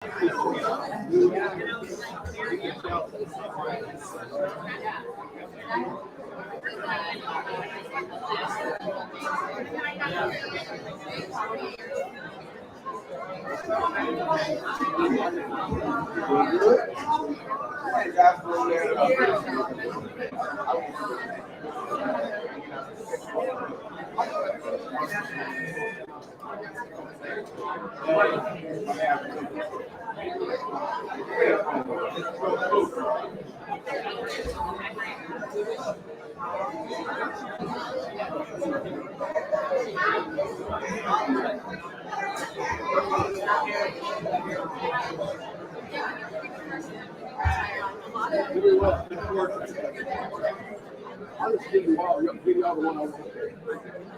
I'll just give you all the one I want.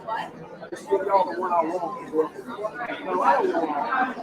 What? Just give y'all the one I want. No, I don't want.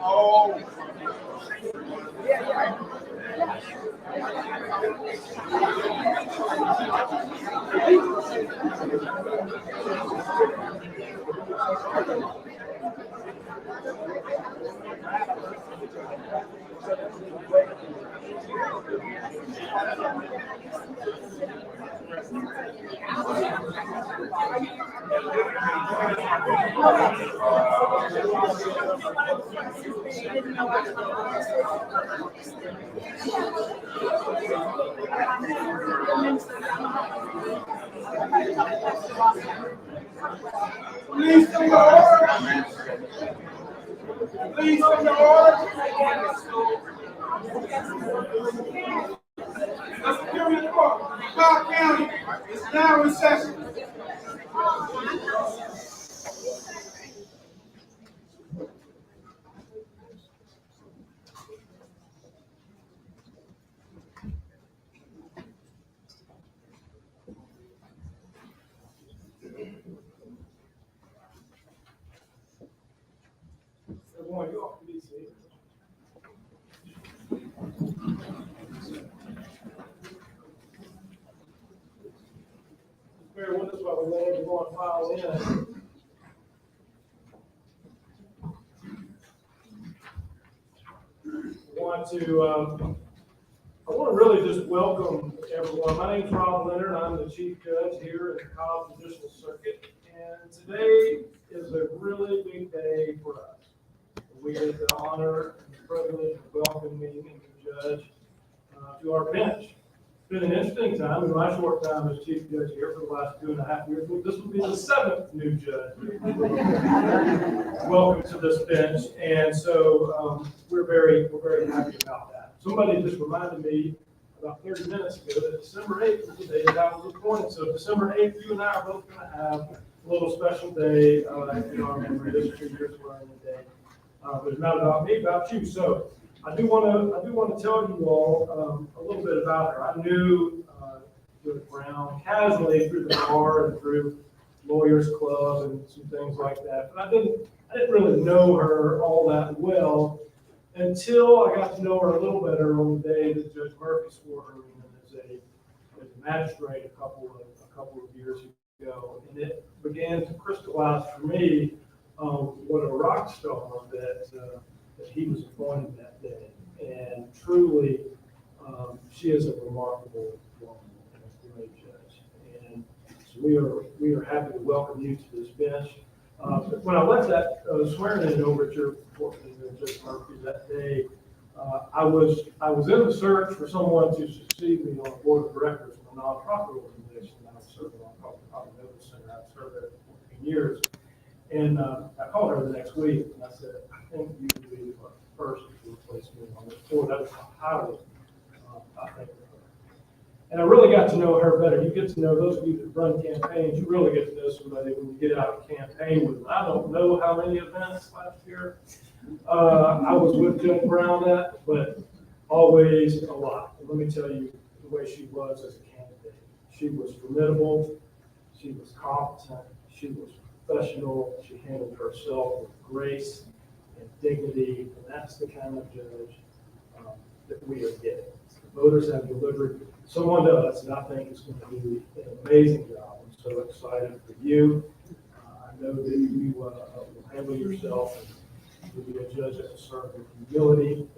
Oh. Please come to order. Please come to order. The Superior Court, Cobb County, is now in session. Everyone, you all can be seated. Bear with us while we let everyone file in. I want to really just welcome everyone. My name's Rob Leonard. I'm the Chief Judge here at the Cobb Judicial Circuit, and today is a really big day for us. We get the honor and the privilege of welcoming a new judge to our bench. It's been an interesting time in my short time as Chief Judge here for the last 2.5 years. This will be the 7th new judge. Welcome to this bench, and so we're very happy about that. Somebody just reminded me about 30 minutes ago that December 8th is the day that I was appointed. So December 8th, you and I are both going to have a little special day in our memory. This is 2 years running the day. But it's not about me, about you. So I do want to tell you all a little bit about her. I knew Judge Brown casually through the bar and through Lawyers Club and some things like that, but I didn't really know her all that well until I got to know her a little better on the day that Judge Murphy swore her in as a magistrate a couple of years ago, and it began to crystallize for me what a rock star that he was appointed that day. And truly, she is a remarkable woman and a great judge. And so we are happy to welcome you to this bench. When I left that swearing-in overture for Judge Murphy that day, I was in the search for someone to succeed me on the board of directors of a nonprofit organization that I was serving on, called the Cobb Center. I've served there for 14 years. And I called her the next week and I said, I think you would be the first to replace me on this board. That was how I think of her. And I really got to know her better. You get to know those of you that run campaigns, you really get to know somebody when you get out of campaign with them. I don't know how many events last year I was with Judge Brown at, but always a lot. And let me tell you the way she was as a candidate. She was formidable, she was competent, she was professional, she handled herself with grace and dignity, and that's the kind of judge that we are getting. The voters have delivered someone to us that I think is going to do an amazing job. I'm so excited for you. I know that you will handle yourself and you'll be a judge that will serve with humility,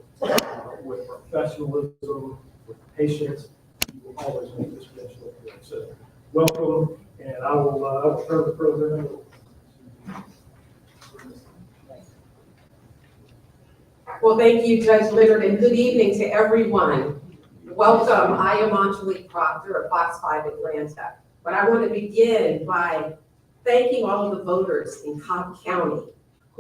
with professionalism, with patience. You will always make this bench look good. So welcome, and I will turn the program over. Well, thank you, Judge Leonard, and good evening to everyone. Welcome. I am Angelique Proctor of Fox 5 Atlanta. But I want to begin by thanking all of the voters in Cobb County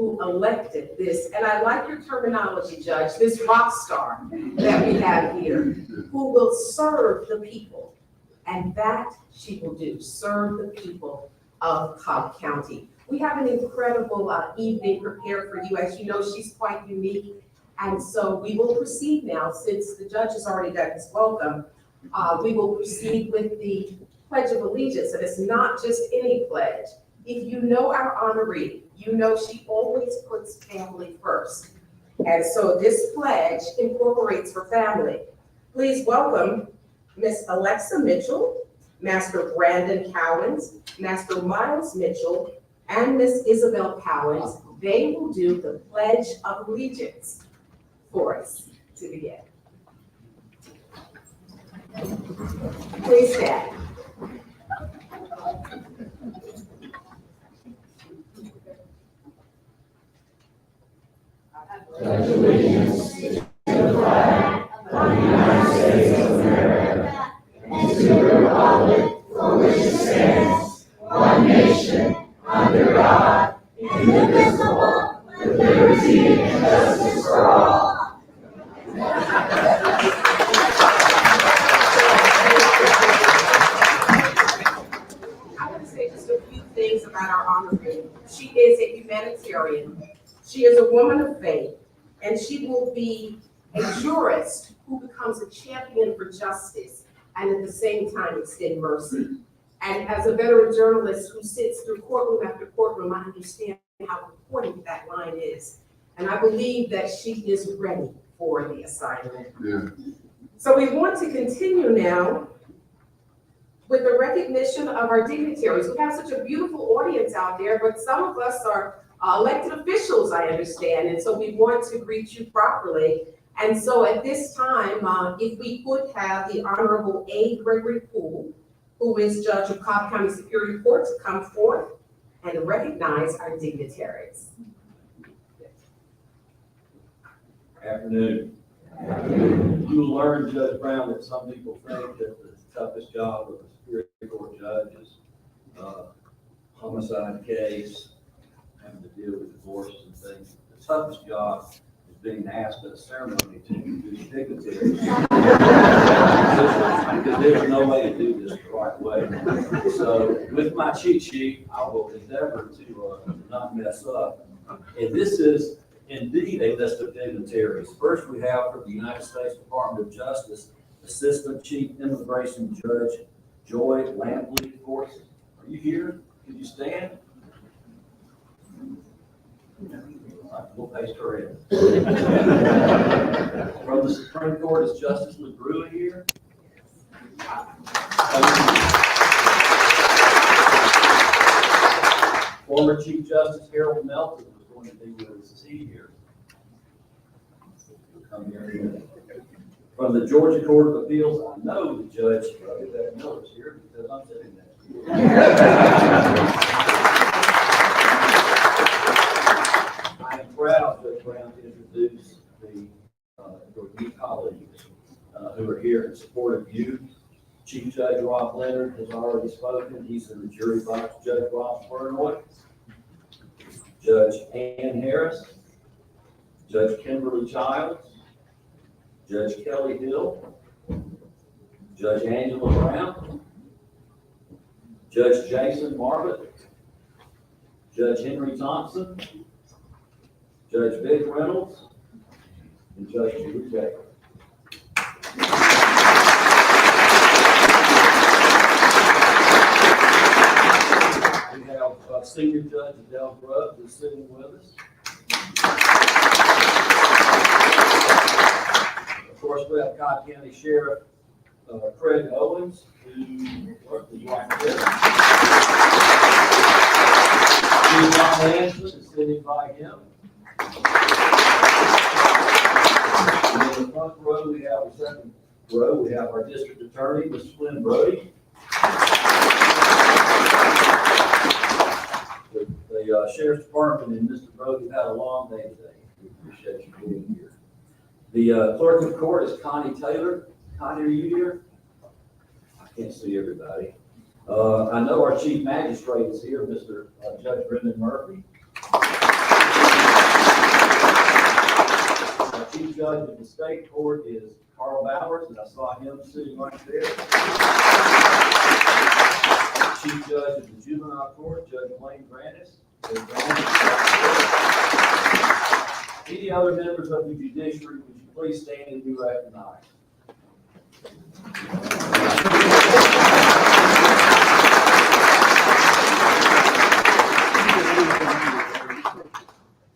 who elected this, and I like your terminology, Judge, this rock star that we have here, who will serve the people. And that she will do, serve the people of Cobb County. We have an incredible evening prepared for you. As you know, she's quite unique. And so we will proceed now, since the judge has already done his welcome. We will proceed with the Pledge of Allegiance, and it's not just any pledge. If you know our honoree, you know she always puts family first. And so this pledge incorporates her family. Please welcome Miss Alexa Mitchell, Master Brandon Cowens, Master Miles Mitchell, and Miss Isabel Cowens. They will do the Pledge of Allegiance for us to begin. Please stand. Pledge allegiance to the flag of the United States of America and to the republic for which it stands, one nation, under God, indivisible, with liberty and justice for all. I want to say just a few things about our honoree. She is a humanitarian. She is a woman of faith, and she will be a jurist who becomes a champion for justice and at the same time extend mercy. And as a veteran journalist who sits through courtroom after courtroom, I understand how important that line is. And I believe that she is ready for the assignment. Yeah. So we want to continue now with the recognition of our dignitaries. We have such a beautiful audience out there, but some of us are elected officials, I understand, and so we want to greet you properly. And so at this time, if we could have the Honorable A. Gregory Poole, who is Judge of Cobb County Superior Court, to come forth and recognize our dignitaries. Afternoon. You will learn, Judge Brown, that some people think that the toughest job of a Superior Court judge is homicide case, having to deal with divorces and things. The toughest job is being asked at a ceremony to introduce dignitaries. Because there's no way to do this the right way. So with my cheat sheet, I will endeavor to not mess up. And this is indeed a list of dignitaries. First, we have from the United States Department of Justice, Assistant Chief Immigration Judge Joy Lampley Corson. Are you here? Could you stand? We'll paste her in. From the Supreme Court is Justice LaGrua here. Former Chief Justice Harold Melton was going to be with us. Is he here? Come here in a minute. From the Georgia Court of Appeals, I know the Judge Miller is here because I'm sitting next to you. I am proud, Judge Brown, to introduce your new colleagues who are here in support of you. Chief Judge Rob Leonard has already spoken. He's in the jury box. Judge Rob Furnoy, Judge Ann Harris, Judge Kimberly Childs, Judge Kelly Hill, Judge Angela Brown, Judge Jason Marvitt, Judge Henry Thompson, Judge Vic Reynolds, and Judge Julie Jacob. We have Senior Judge Adele Grubb who's sitting with us. Of course, we have Cobb County Sheriff Craig Owens, who worked with John Anderson is sitting by him. And in the front row, we have the second row, we have our District Attorney, Mr. Flynn Brody. The Sheriff's Department and Mr. Brody have had a long day today. We appreciate you being here. The Clerk of Court is Connie Taylor. Connie, are you here? I can't see everybody. I know our Chief Magistrate is here, Mr. Judge Brendan Murphy. Judge of the State Court is Carl Bowers, and I saw him sitting right there. Chief Judge of the Juvenile Court, Judge Wayne Grandis. Any other members of the judiciary, would you please stand and be recognized?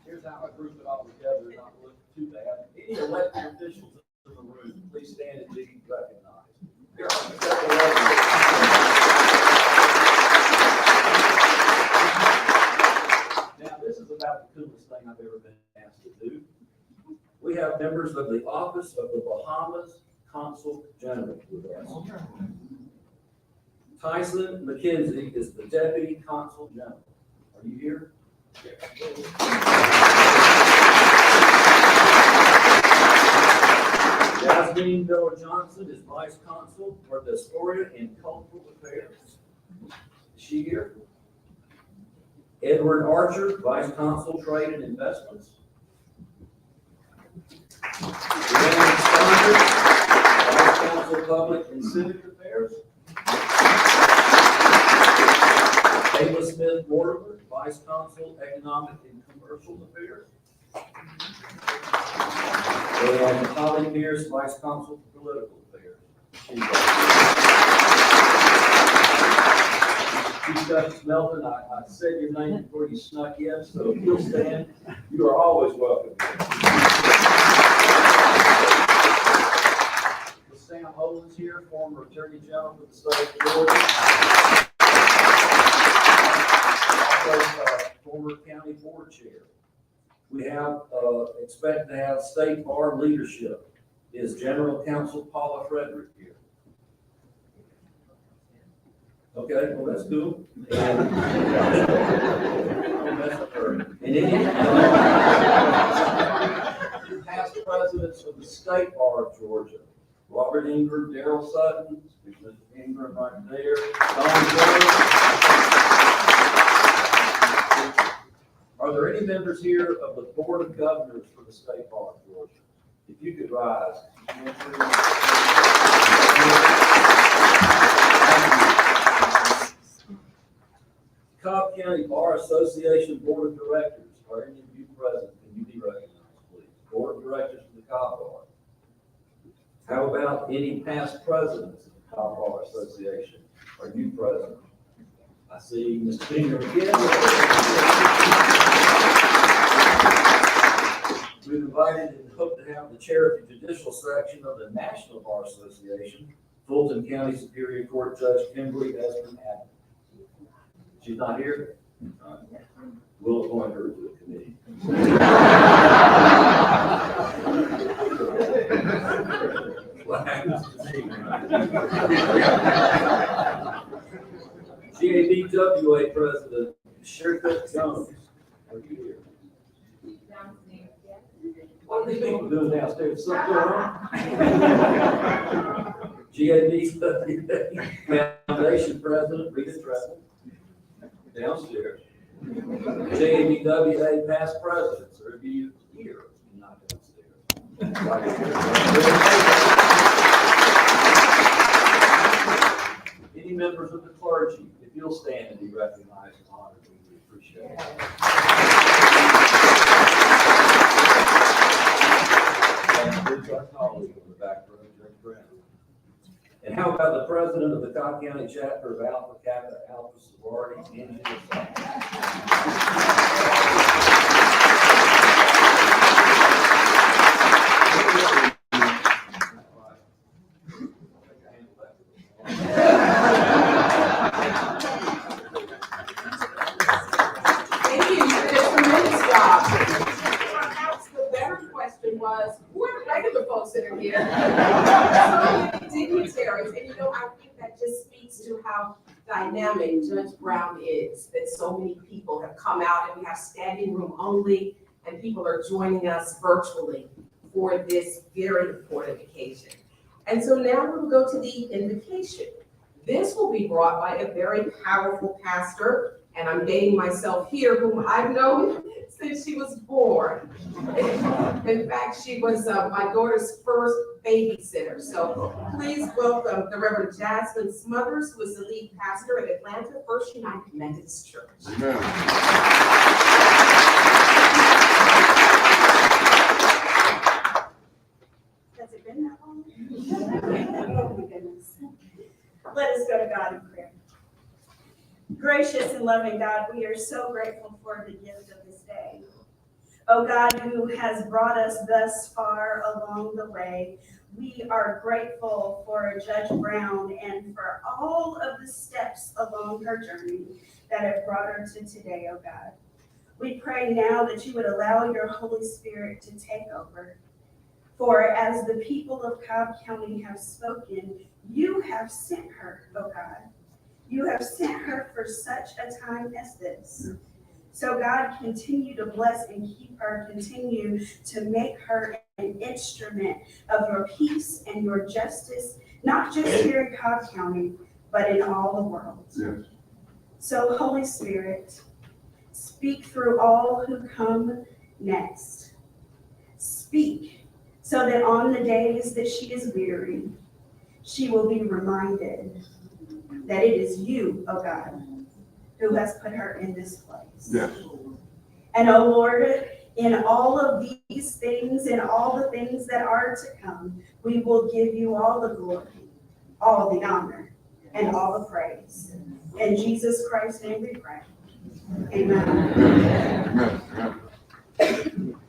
Here's how I group it all together, not look too bad. Any elected officials in the room, please stand and be recognized. Here, I'll accept the letter. Now, this is about the coolest thing I've ever been asked to do. We have members of the Office of the Bahamas Consul General with us. Tyson McKenzie is the Deputy Consul General. Are you here? Jasmine Miller Johnson is Vice Consul for Diaspora and Cultural Affairs. Is she here? Edward Archer, Vice Consul, Trade and Investments. Joanne Sonja, Vice Consul, Public and Civic Affairs. Ayla Smith Mortimer, Vice Consul, Economic and Commercial Affairs. And Holly Pierce, Vice Consul for Political Affairs. Chief Justice Melton, I said your name before you snuck in, so if you'll stand, you are always welcome. Sam Owens here, former Attorney General for the state of Georgia. Also, former county board chair. We have, expect to have state bar leadership. Is General Counsel Paula Frederick here? Okay, well, that's cool. And any past presidents of the state bar of Georgia. Robert Ingram, Darrell Sutton, Mr. Ingram right there. Don Jones. Are there any members here of the Board of Governors for the State Bar of Georgia? If you could rise. Cobb County Bar Association Board of Directors. Are any of you present? Can you be recognized, please? Board of Directors for the Cobb Bar. How about any past presidents of the Cobb Bar Association? Are you present? I see Mr. Finger again. We've invited and hope to have the chair of the judicial section of the National Bar Association, Fulton County Superior Court Judge Kimberly Esmond Adams. She's not here? We'll appoint her to the committee. What happens to me? GABWA President Sherika Jones. Are you here? What are these people doing downstairs? Something going on? GABWA Foundation President Rita Trestle. Downstairs. JABWA past presidents, or are you here? Not downstairs. Any members of the clergy, if you'll stand and be recognized and honored, we would appreciate it. And here's our colleague in the back row, Judge Brown. And how about the president of the Cobb County chapter of Alpha Kappa Alpha Sorority, Angela Thank you, you did a tremendous job. Perhaps the better question was, who are the regular folks that are here? So many dignitaries, and you know, I think that just speaks to how dynamic Judge Brown is, that so many people have come out and we have standing room only, and people are joining us virtually for this very important occasion. And so now we'll go to the invocation. This will be brought by a very powerful pastor, and I'm dating myself here, whom I've known since she was born. In fact, she was my daughter's first babysitter. So please welcome the Reverend Jasmine Smothers, who is the lead pastor at Atlanta First United Methodist Church. Amen. Has it been that long? Oh, my goodness. Let us go to God in prayer. Gracious and loving God, we are so grateful for the gift of this day. Oh God, who has brought us thus far along the way, we are grateful for Judge Brown and for all of the steps along her journey that have brought her to today, oh God. We pray now that you would allow your Holy Spirit to take over. For as the people of Cobb County have spoken, you have sent her, oh God. You have sent her for such a time as this. So God, continue to bless and keep her. Continue to make her an instrument of your peace and your justice, not just here in Cobb County, but in all the world. Yes. So Holy Spirit, speak through all who come next. Speak so that on the days that she is weary, she will be reminded that it is you, oh God, who has put her in this place. Yes. And oh Lord, in all of these things and all the things that are to come, we will give you all the glory, all the honor, and all the praise. In Jesus Christ's name we pray. Amen. Amen.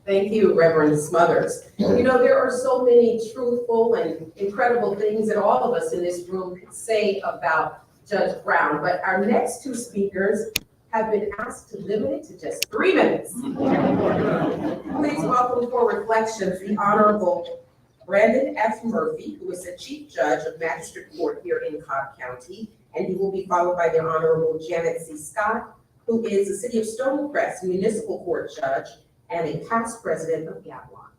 Thank you, Reverend Smothers. You know, there are so many truthful and incredible things that all of us in this room could say about Judge Brown, but our next two speakers have been asked to limit it to just 3 minutes. Please welcome for reflections the Honorable Brandon F. Murphy, who is the Chief Judge of Magistrate Court here in Cobb County, and he will be followed by the Honorable Janet C. Scott, who is the City of Stonecrest Municipal Court Judge and a past president of Gatlon.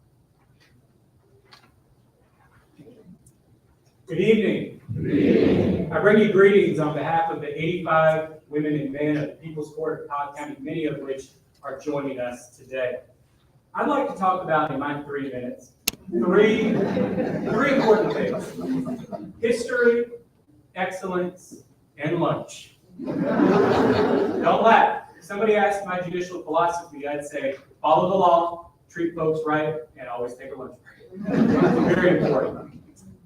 Good evening. Good evening. I bring you greetings on behalf of the 85 women and men of the People's Court of Cobb County, many of which are joining us today. I'd like to talk about in my 3 minutes, three important things: history, excellence, and lunch. Don't laugh. If somebody asked my judicial philosophy, I'd say, follow the law, treat folks right, and always take a lunch break. Very important.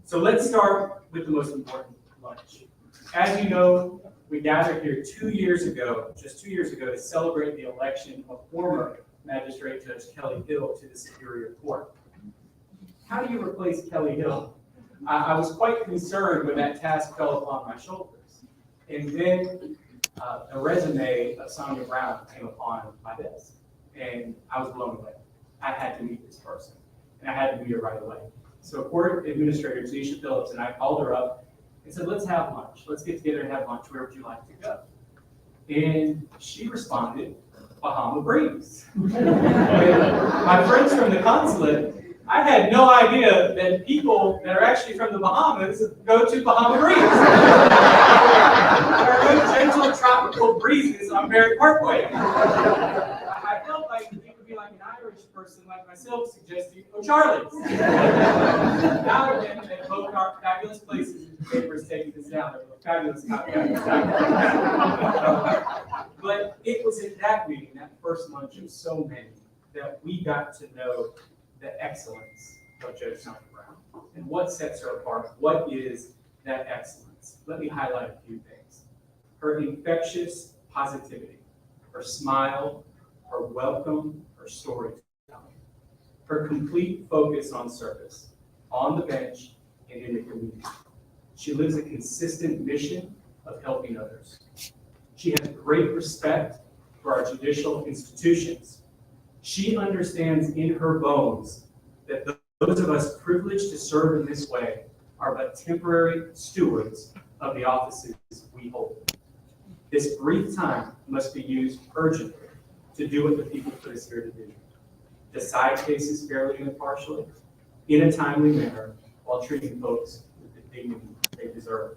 So let's start with the most important, lunch. As you know, we gathered here 2 years ago, just 2 years ago, to celebrate the election of former Magistrate Judge Kelly Hill to the Superior Court. How do you replace Kelly Hill? I was quite concerned when that task fell upon my shoulders. And then the resume of Sonja Brown came upon my desk, and I was blown away. I had to meet this person, and I had to meet her right away. So Court Administrator Tanisha Phillips and I called her up and said, let's have lunch. Let's get together and have lunch. Where would you like to go? And she responded, Bahama Breeze. My friends from the consulate, I had no idea that people that are actually from the Bahamas go to Bahama Breeze. There are no gentle tropical breezes on Barrett Parkway. I felt like it would be like an Irish person like myself suggesting O'Charlie's. Now again, that both are fabulous places. The paper's taking this down. They're fabulous contacts. But it was in that meeting, that first lunch of so many, that we got to know the excellence of Judge Sonja Brown and what sets her apart. What is that excellence? Let me highlight a few things. Her infectious positivity, her smile, her welcome, her storytelling, her complete focus on service, on the bench and in the community. She lives a consistent mission of helping others. She has great respect for our judicial institutions. She understands in her bones that those of us privileged to serve in this way are but temporary stewards of the offices we hold. This brief time must be used urgently to do what the people put us here to do. Decide cases fairly and impartially, in a timely manner, while treating folks with the dignity they deserve.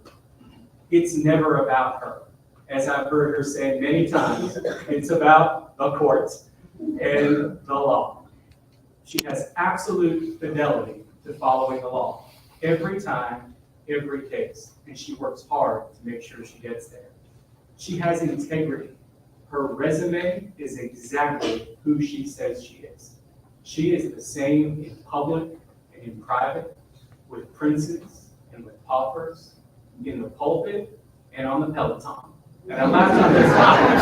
It's never about her. as I've heard her say many times, it's about the courts and the law. She has absolute fidelity to following the law every time, every case, and she works hard to make sure she gets there. She has integrity. Her resume is exactly who she says she is. She is the same in public and in private, with princes and with paupers, in the pulpit and on the Peloton. And I'm laughing on this topic.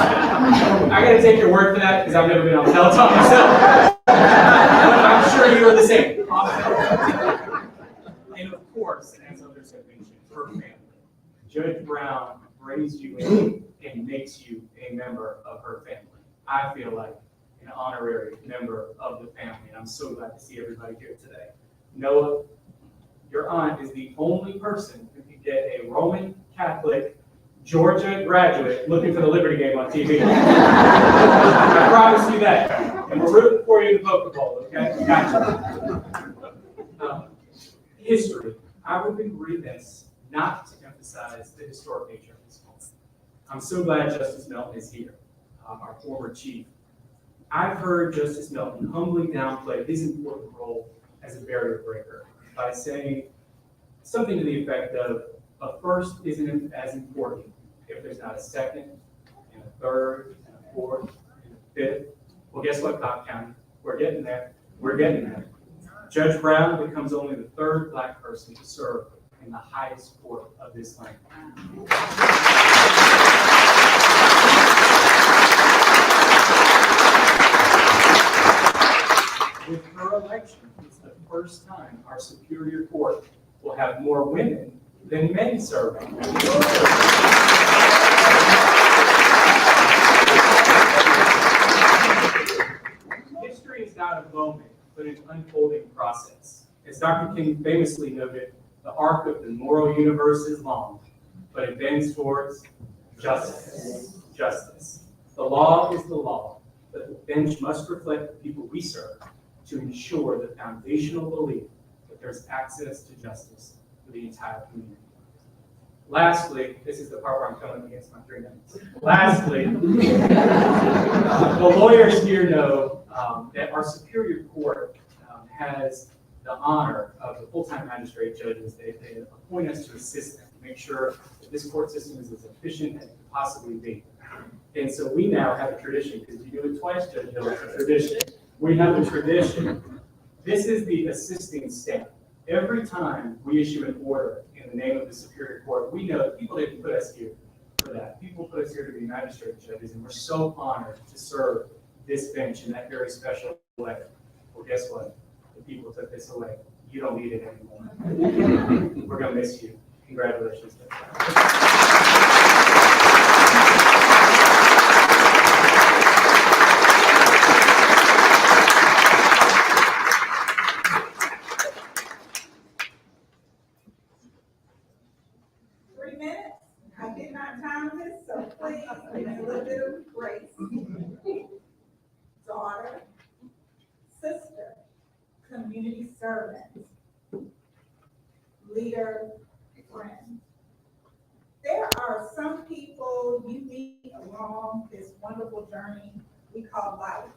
I gotta take your word for that because I've never been on Peloton myself. But I'm sure you are the same. And of course, as others have mentioned, her family. Judge Brown brings you in and makes you a member of her family. I feel like an honorary member of the family, and I'm so glad to see everybody here today. Noah, your aunt is the only person who can get a Roman Catholic Georgia graduate looking for the Liberty game on TV. I promise you that. And we're rooting for you in the Poker Bowl, okay? Gotcha. History. I would be remiss not to emphasize the historic nature of this moment. I'm so glad Justice Melton is here, our former chief. I've heard Justice Melton humbly downplay his important role as a barrier breaker by saying something to the effect of, a first isn't as important if there's not a second, and a third, and a fourth, and a fifth. Well, guess what, Cobb County? We're getting there. We're getting there. Judge Brown becomes only the third Black person to serve in the highest court of this land. With her election, it's the first time our Superior Court will have more women than men serving. History is not a moment, but an unfolding process. As Dr. King famously noted, the arc of the moral universe is long, but it bends towards justice. Justice. The law is the law, but the bench must reflect the people we serve to ensure the foundational belief that there's access to justice for the entire community. Lastly, this is the part where I'm coming against my 3 minutes. Lastly, the lawyers here know that our Superior Court has the honor of the full-time magistrate judges. They appoint us to assist them, to make sure that this court system is as efficient as it could possibly be. And so we now have a tradition, because if you do it twice, Judge Hill, it's a tradition. We have a tradition. This is the assisting stamp. Every time we issue an order in the name of the Superior Court, we know that people didn't put us here for that. People put us here to be magistrate judges, and we're so honored to serve this bench in that very special way. Well, guess what? The people took this away. You don't need it anymore. We're going to miss you. Congratulations. I did not time this, so please give me a little bit of grace. Daughter, sister, community servant, leader, friend. There are some people you meet along this wonderful journey we call life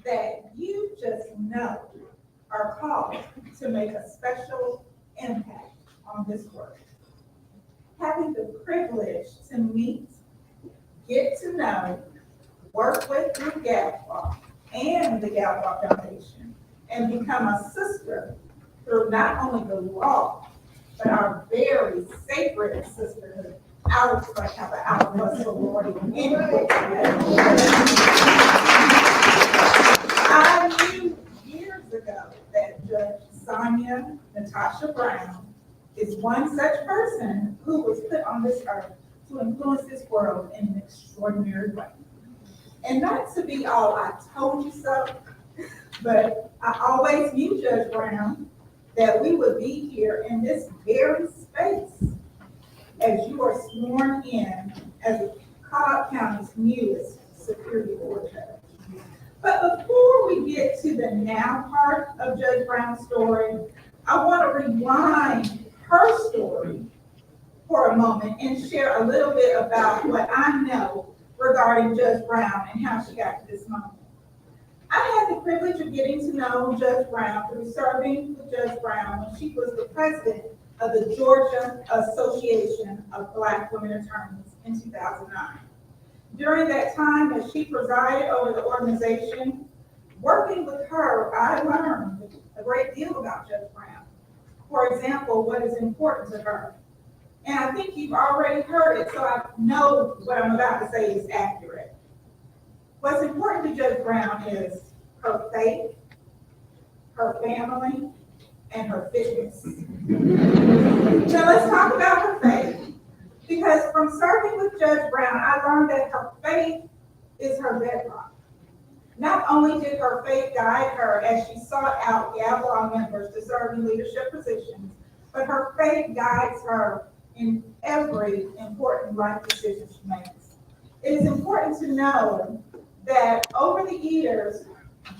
that you just know are called to make a special impact on this world. Having the privilege to meet, get to know, work with through Galwalk and the Galwalk Foundation, and become a sister through not only the law, but our very sacred sisterhood. I was going to have an outlaw sorority anyway. I knew years ago that Judge Sonja Natasha Brown is one such person who was put on this earth to influence this world in an extraordinary way. And not to be all I told you so, but I always knew, Judge Brown, that we would be here in this very space as you are sworn in as Cobb County's newest Superior Court judge. But before we get to the now part of Judge Brown's story, I want to rewind her story for a moment and share a little bit about what I know regarding Judge Brown and how she got to this moment. I had the privilege of getting to know Judge Brown through serving with Judge Brown when she was the president of the Georgia Association of Black Women Attorneys in 2009. During that time, as she presided over the organization, working with her, I learned a great deal about Judge Brown. For example, what is important to her. And I think you've already heard it, so I know what I'm about to say is accurate. What's important to Judge Brown is her faith, her family, and her fitness. Now let's talk about her faith. Because from serving with Judge Brown, I learned that her faith is her bedrock. Not only did her faith guide her as she sought out Law members to serve in leadership positions, but her faith guides her in every important life decision she makes. It is important to know that over the years,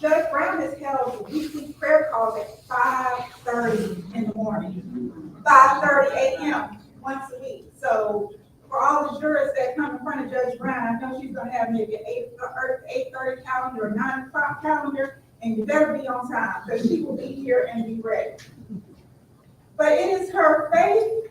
Judge Brown has held weekly prayer calls at 5:30 in the morning, 5:30 a.m. once a week. So for all the jurists that come in front of Judge Brown, I know she's gonna have maybe an 8:30 calendar or 9 o'clock calendar, and you better be on time, because she will be here and be ready. But it is her faith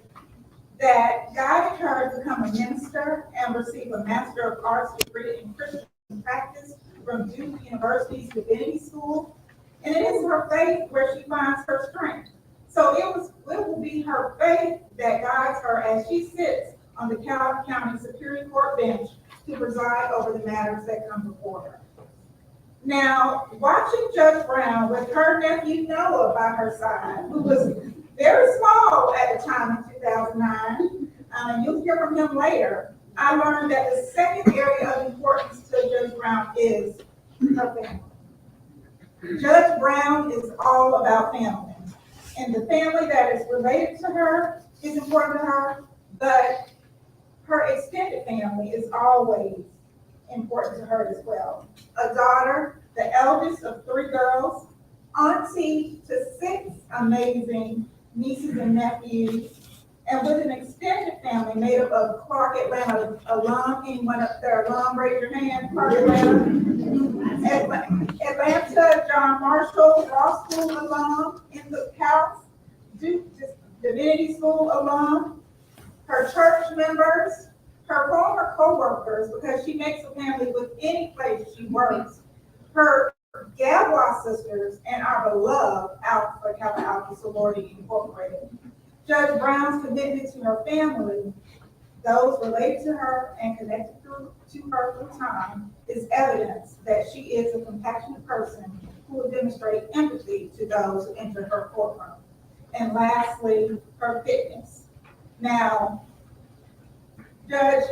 that guided her to become a minister and receive a Master of Arts degree in Christian practice from Duke University's Divinity School. And it is her faith where she finds her strength. So it will be her faith that guides her as she sits on the Cobb County Superior Court bench to preside over the matters that come before her. Now, watching Judge Brown with her nephew Noah by her side, who was very small at the time in 2009, and you'll hear from him later, I learned that the second area of importance to Judge Brown is her family. Judge Brown is all about family, and the family that is related to her is important to her, but her extended family is always important to her as well. A daughter, the eldest of 3 girls, auntie to 6 amazing nieces and nephews, and with an extended family made up of Clark Atlanta alum. Anyone up there alum, raise your hand. Clark Atlanta. Atlanta John Marshall Law School alum in the house. Duke Divinity School alum. Her church members, her former co-workers, because she makes a family with any place she works. Her Gavois sisters, and our beloved Alpha Kappa Alpha Sorority Incorporated. Judge Brown's commitment to her family, those related to her and connected to her through time, is evidence that she is a compassionate person who will demonstrate empathy to those who enter her courtroom. And lastly, her fitness. Now, Judge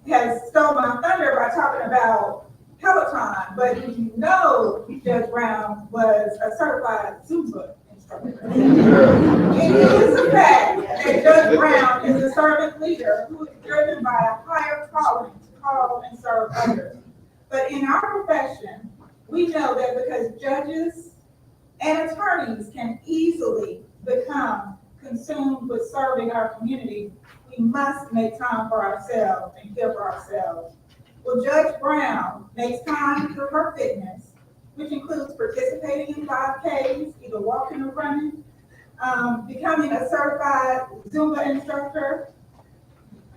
has stole my thunder by talking about Peloton, but did you know Judge Brown was a certified Zumba instructor? It is a fact that Judge Brown is a servant leader who is driven by a higher calling to call and serve others. But in our profession, we know that because judges and attorneys can easily become consumed with serving our community, we must make time for ourselves and care for ourselves. Well, Judge Brown makes time through her fitness, which includes participating in 5Ks, either walking or running, becoming a certified Zumba instructor,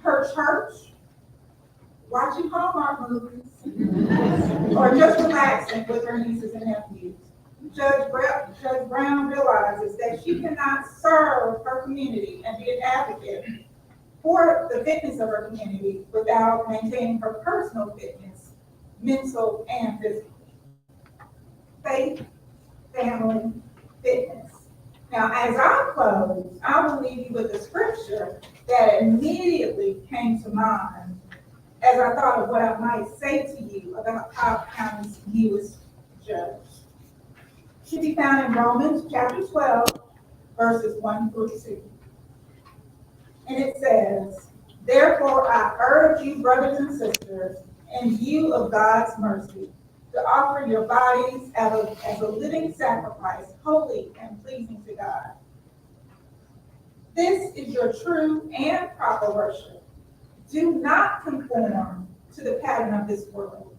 her church, watching Hallmark movies, or just relaxing with her nieces and nephews. Judge Brown realizes that she cannot serve her community and be an advocate for the fitness of her community without maintaining her personal fitness, mental and physical. Faith, family, fitness. Now, as I close, I will leave you with a scripture that immediately came to mind as I thought of what I might say to you about Cobb County's newest judge. It should be found in Romans chapter 12, verses 1 through 2. And it says, "Therefore I urge you, brothers and sisters, in view of God's mercy, to offer your bodies as a living sacrifice, holy and pleasing to God. this is your true and proper worship. Do not conform to the pattern of this world,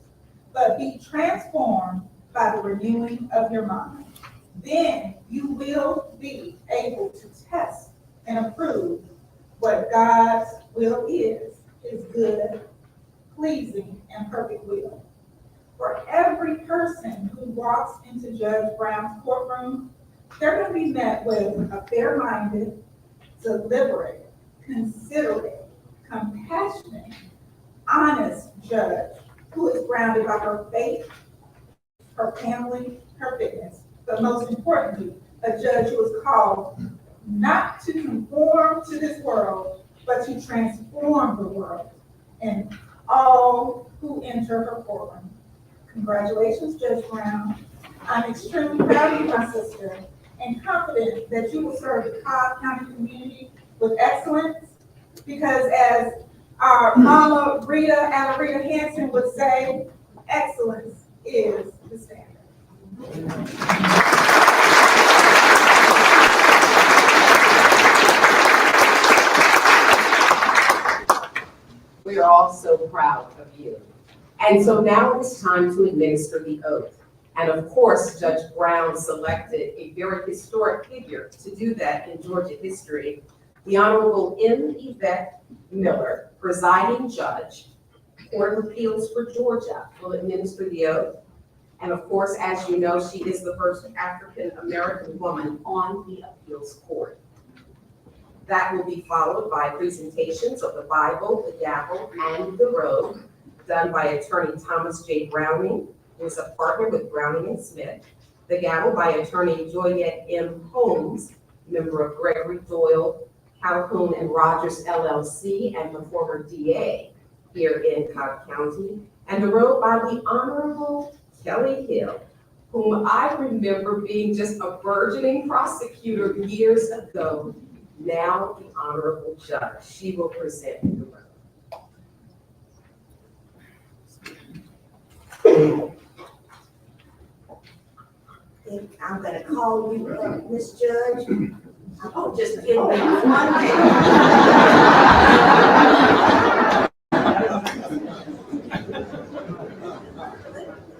but be transformed by the renewing of your mind. Then you will be able to test and approve what God's will is, his good, pleasing, and perfect will. For every person who walks into Judge Brown's courtroom, they're going to be met with a fair-minded, deliberate, considerate, compassionate, honest judge who is grounded by her faith, her family, her fitness, but most importantly, a judge who is called not to conform to this world, but to transform the world and all who enter her courtroom. Congratulations, Judge Brown. I'm extremely proud of you, my sister, and confident that you will serve the Cobb County community with excellence, because as our mama Anna Rita Hansen would say, excellence is the standard. We are all so proud of you. And so now it's time to administer the oath. And of course, Judge Brown selected a very historic figure to do that in Georgia history. The Honorable M. Yvette Miller, presiding judge, Court of Appeals for Georgia, will administer the oath. And of course, as you know, she is the first African-American woman on the appeals court. That will be followed by presentations of the Bible, the gavel, and the robe, done by attorney Thomas J. Browning, who is a partner with Browning and Smith. The gavel by attorney Joyette M. Holmes, member of Gregory Doyle, Calhoun and Rogers LLC, and the former DA here in Cobb County. And the robe by the Honorable Kelly Hill, whom I remember being just a burgeoning prosecutor years ago, now the Honorable Judge. She will present the robe. I'm gonna call you up, Miss Judge. Oh, just give me 1 minute.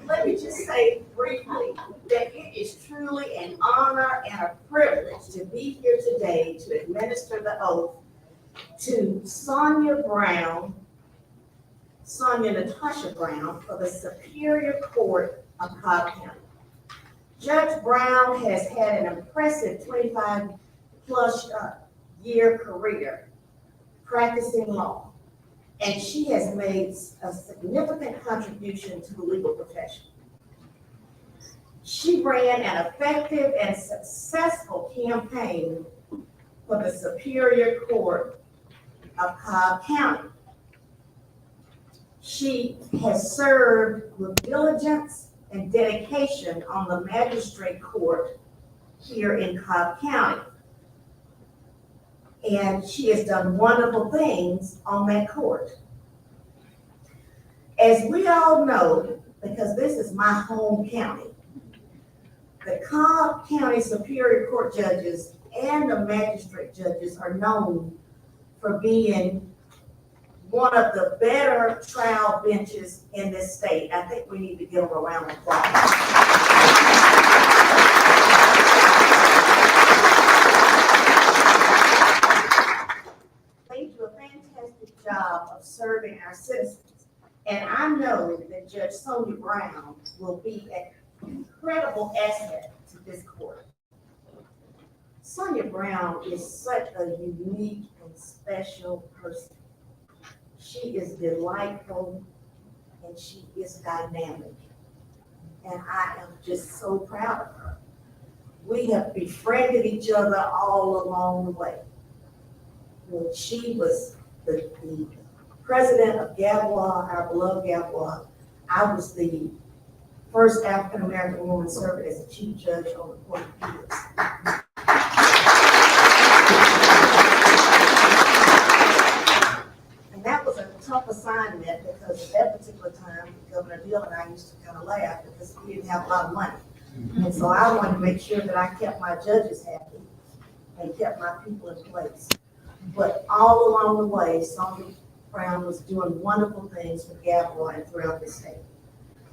Let me just say briefly that it is truly an honor and a privilege to be here today to administer the oath to Sonja Natasha Brown for the Superior Court of Cobb County. Judge Brown has had an impressive 25-plus year career practicing law, and she has made a significant contribution to the legal profession. She ran an effective and successful campaign for the Superior Court of Cobb County. She has served with diligence and dedication on the magistrate court here in Cobb County. And she has done wonderful things on that court. As we all know, because this is my home county, the Cobb County Superior Court judges and the magistrate judges are known for being one of the better trial benches in this state. I think we need to give them a round of applause. They do a fantastic job of serving our citizens. And I know that Judge Sonja Brown will be an incredible asset to this court. Sonja Brown is such a unique and special person. She is delightful and she is dynamic. And I am just so proud of her. We have befriended each other all along the way. When she was the president of Gavois, our beloved Gavois, I was the first African-American woman serving as a chief judge on the Court of Appeals. And that was a tough assignment because at that particular time, Governor Deal and I used to kind of laugh because we didn't have a lot of money. And so I wanted to make sure that I kept my judges happy. and kept my people in place. But all along the way, Sonja Brown was doing wonderful things for Gabrielle and throughout the state.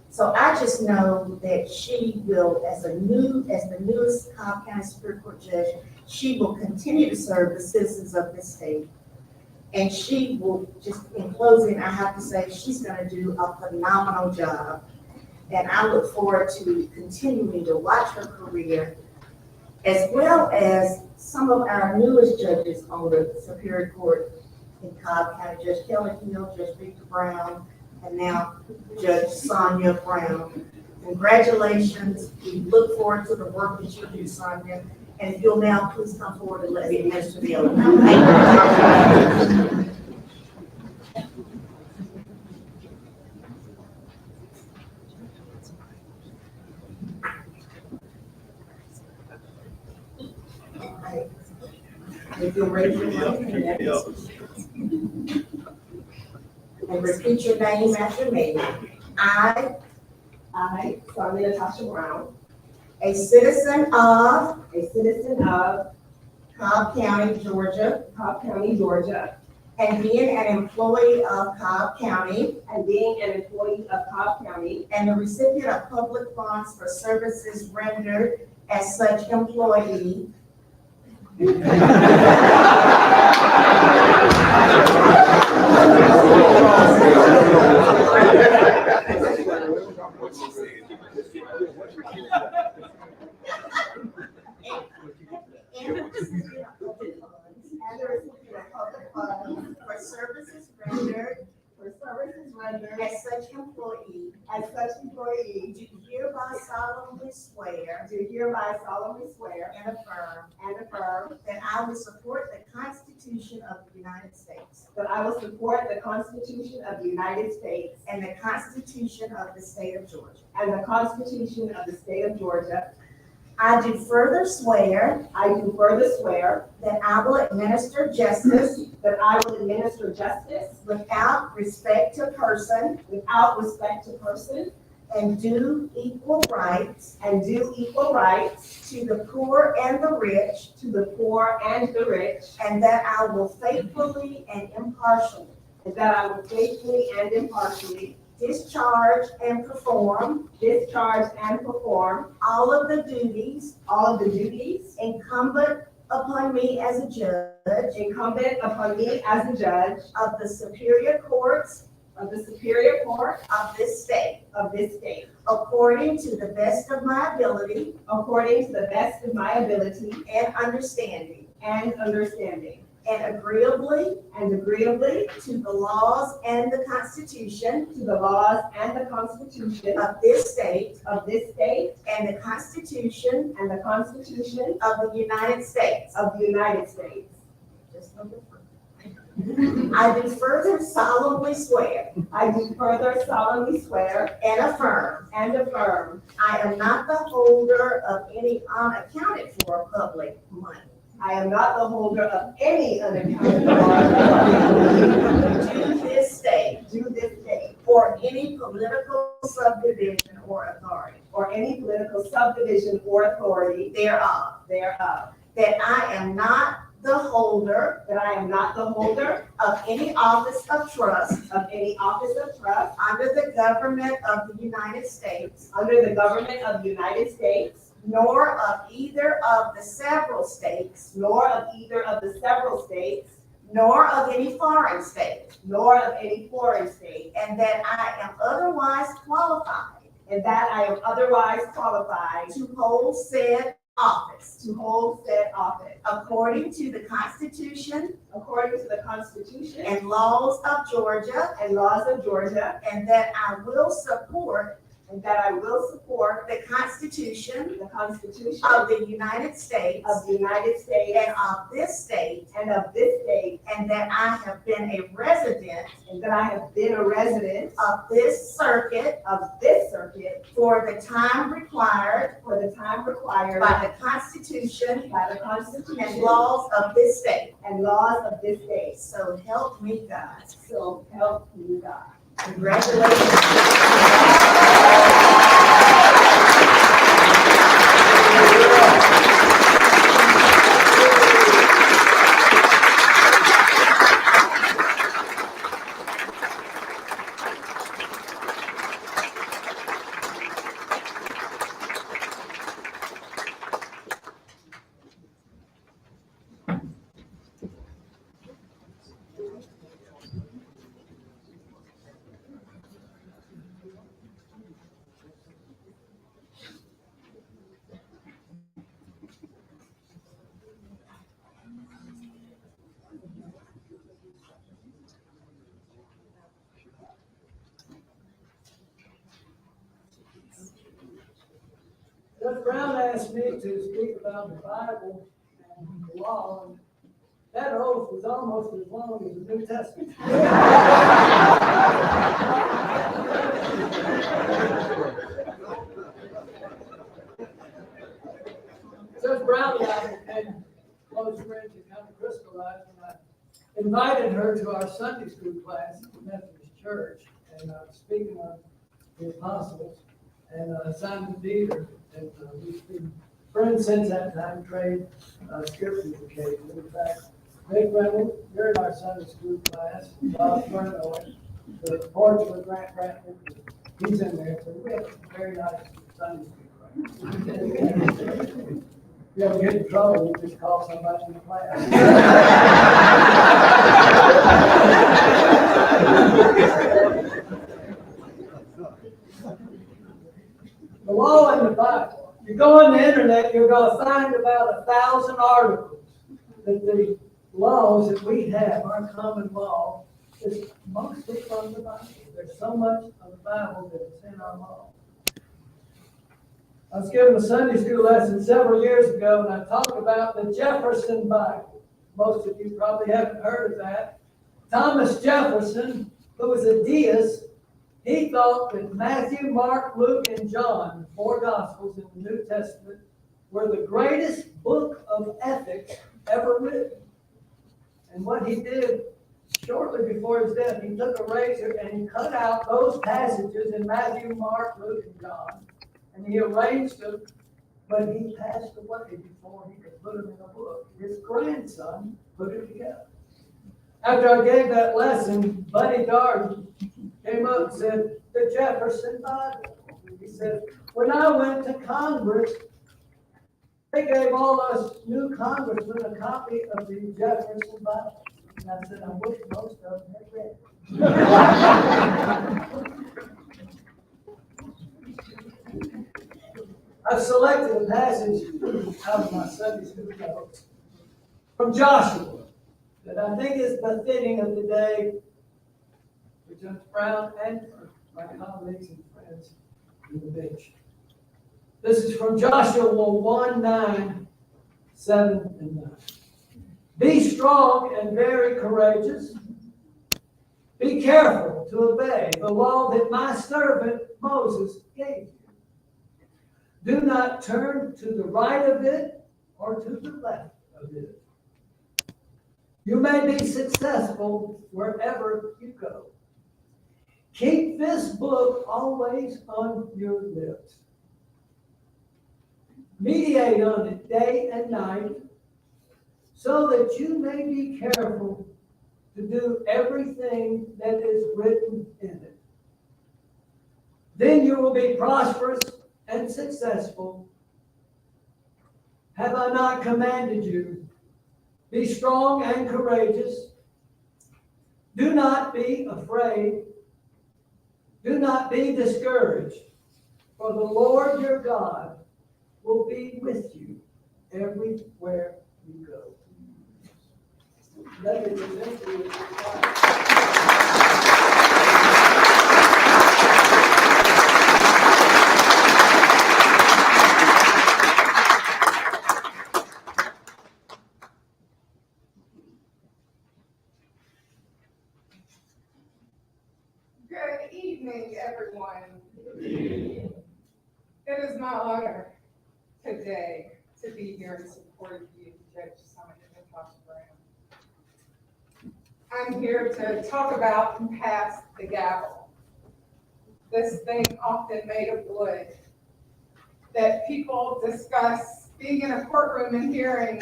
So I just know that she will, as the newest Cobb County Superior Court judge, she will continue to serve the citizens of this state. And she will, just in closing, I have to say, she's gonna do a phenomenal job. And I look forward to continuing to watch her career, as well as some of our newest judges on the Superior Court in Cobb County, Judge Kelly Hill, Judge Victor Brown, and now Judge Sonja Brown. Congratulations. We look forward to the work that you'll do, Sonja. And if you'll now please come forward and let me administer the oath. If you'll raise your right hand and repeat your name after me. I, Sonja Natasha Brown, a citizen of of Cobb County, Georgia, Cobb County, Georgia, and being an employee of Cobb County and being an employee of Cobb County and the recipient of public funds for services rendered as such employee, for services rendered as such employee, do hereby solemnly swear and affirm that I will support the Constitution of the United States that I will support the Constitution of the United States and the Constitution of the State of Georgia. and the Constitution of the State of Georgia. I do further swear I do further swear that I will administer justice that I will administer justice without respect to person without respect to person and do equal rights and do equal rights to the poor and the rich, to the poor and the rich, and that I will faithfully and impartially and that I will faithfully and impartially discharge and perform all of the duties incumbent upon me as a judge incumbent upon me as a judge of the Superior Courts of the Superior Court of this state, according to the best of my ability to the best of my ability and understanding, and understanding, and agreeably to the laws and the Constitution to the laws and the Constitution of this state of this state and the Constitution and the Constitution of the United States. of the United States. I do further solemnly swear I do further solemnly swear and affirm and affirm I am not the holder of any unaccounted for public money I am not the holder of any unaccounted to this state or any political subdivision or authority or any political subdivision or authority thereof, that I am not the holder of any office of trust under the government of the United States, nor of either of the several states, nor of either of the several states, nor of any foreign state, nor of any foreign state, and that I am otherwise qualified and that I am otherwise qualified to hold said office according to the Constitution and laws of Georgia, and laws of Georgia, and that I will support and that I will support the Constitution the Constitution of the United States of the United States and of this state, and of this state, and that I have been a resident and that I have been a resident of this circuit for the time required by the by the Constitution Constitution and laws of this state. and laws of this state. So help me God. So help me God. Congratulations. Judge Brown asked me to speak about the Bible and the law, and that oath was almost as long as the New Testament. Judge Brown and I became close friends and kind of crystallized when I invited her to our Sunday school class at the Methodist Church, and speaking of the apostles and Simon Peter, and we've been friends since that time, trade scriptures occasionally. In fact, Ray Brennan, you're in our Sunday school class, Bob Furnoy, the Portugal Grant Bradford, he's in there, so we have a very nice Sunday school class. If you ever get in trouble, you just call somebody in the class. The law and the Bible. You go on the internet, you're going to find about 1,000 articles that the laws that we have, our common law, is mostly from the Bible. There's so much of the Bible that is in our law. I was given a Sunday school lesson several years ago, and I talked about the Jefferson Bible. Most of you probably haven't heard of that. Thomas Jefferson, who was a deist, he thought that Matthew, Mark, Luke, and John, the four Gospels in the New Testament, were the greatest book of ethics ever written. And what he did shortly before his death, he took a razor and he cut out those passages in Matthew, Mark, Luke, and John, and he arranged them, but he passed away before he could put them in a book. His grandson put it together. After I gave that lesson, Buddy Darden came up and said, the Jefferson Bible. He said, when I went to Congress, they gave all us new congressmen a copy of the Jefferson Bible. And I said, I wish most of them had read it. I've selected a passage out of my Sunday school notes from Joshua that I think is befitting of the day for Judge Brown and for my colleagues and friends in the bench. This is from Joshua 1:9, 7 and 9. Be strong and very courageous. Be careful to obey the law that my servant Moses gave you. Do not turn to the right of it or to the left of it. You may be successful wherever you go. Keep this book always on your lips. Meditate on it day and night, so that you may be careful to do everything that is written in it. Then you will be prosperous and successful. Have I not commanded you? Be strong and courageous. Do not be afraid. Do not be discouraged, for the Lord your God will be with you everywhere you go. Let me present to you. Good evening, everyone. It is my honor today to be here in support of you, Judge Sonja and Tasha Brown. I'm here to talk about and pass the gavel. This thing often made of wood that people discuss being in a courtroom and hearing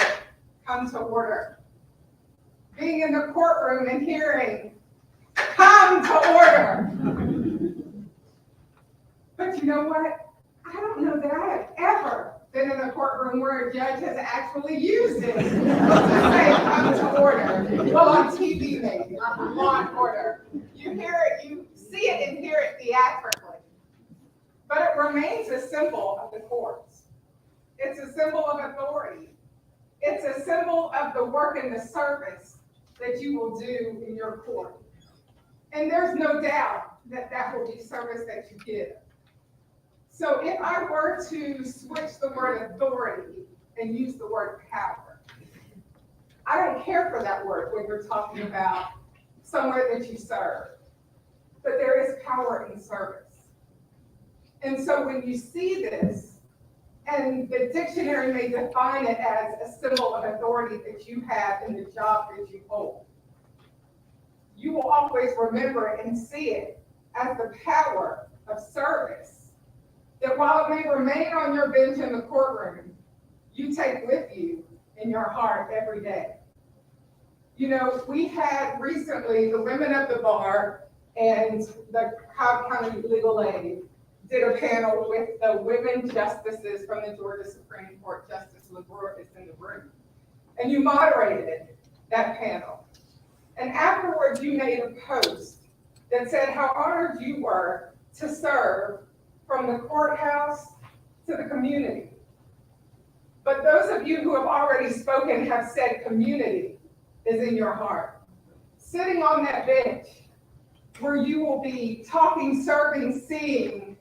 come to order. Being in the courtroom and hearing come to order. But you know what? I don't know that I have ever been in a courtroom where a judge has actually used it to say come to order. Well, on TV maybe, Law and Order. You hear it, you see it and hear it theatrically. But it remains a symbol of the courts. It's a symbol of authority. It's a symbol of the work and the service that you will do in your court. And there's no doubt that that will be service that you give. So if I were to switch the word authority and use the word power, I don't care for that word when you're talking about somewhere that you serve, but there is power in service. And so when you see this, and the dictionary may define it as a symbol of authority that you have in the job that you hold, you will always remember it and see it as the power of service, that while it may remain on your bench in the courtroom, you take with you in your heart every day. You know, we had recently the women of the bar and the Cobb County Legal Aid did a panel with the women justices from the Georgia Supreme Court. Justice LaGroix is in the room. And you moderated that panel. And afterwards, you made a post that said how honored you were to serve from the courthouse to the community. But those of you who have already spoken have said community is in your heart. Sitting on that bench where you will be talking, serving, seeing,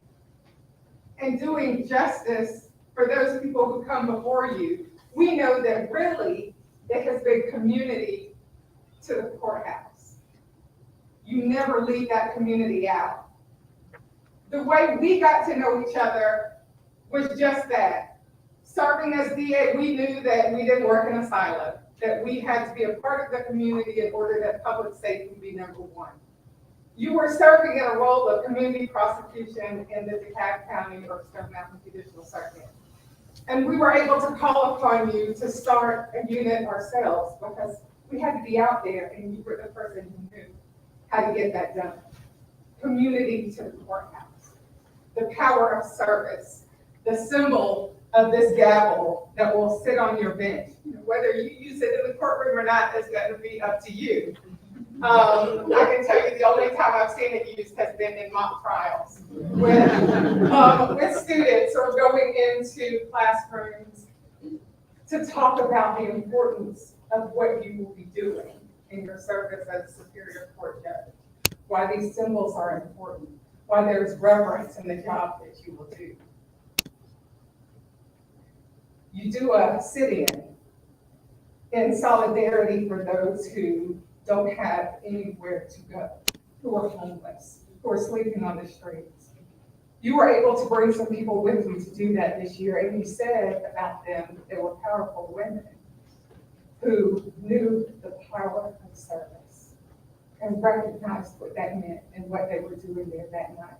and doing justice for those people who come before you, we know that really it has been community to the courthouse. You never leave that community out. The way we got to know each other was just that. Serving as DA, we knew that we didn't work in a silo, that we had to be a part of the community in order that public safety would be number one. You were serving in a role of community prosecution in the DeKalb County or Stone Mountain Judicial Circuit. And we were able to call upon you to start a unit ourselves because we had to be out there and you were the person who knew how to get that done. Community to the courthouse, the power of service, the symbol of this gavel that will sit on your bench. You know, whether you use it in the courtroom or not is going to be up to you. I can tell you the only time I've seen it used has been in mock trials with students or going into classrooms to talk about the importance of what you will be doing in your service as a Superior Court judge, why these symbols are important, why there's reverence in the job that you will do. You do a sit-in in solidarity for those who don't have anywhere to go, who are homeless, who are sleeping on the streets. You were able to bring some people with you to do that this year, and you said about them they were powerful women who knew the power of service and recognized what that meant and what they were doing there that night.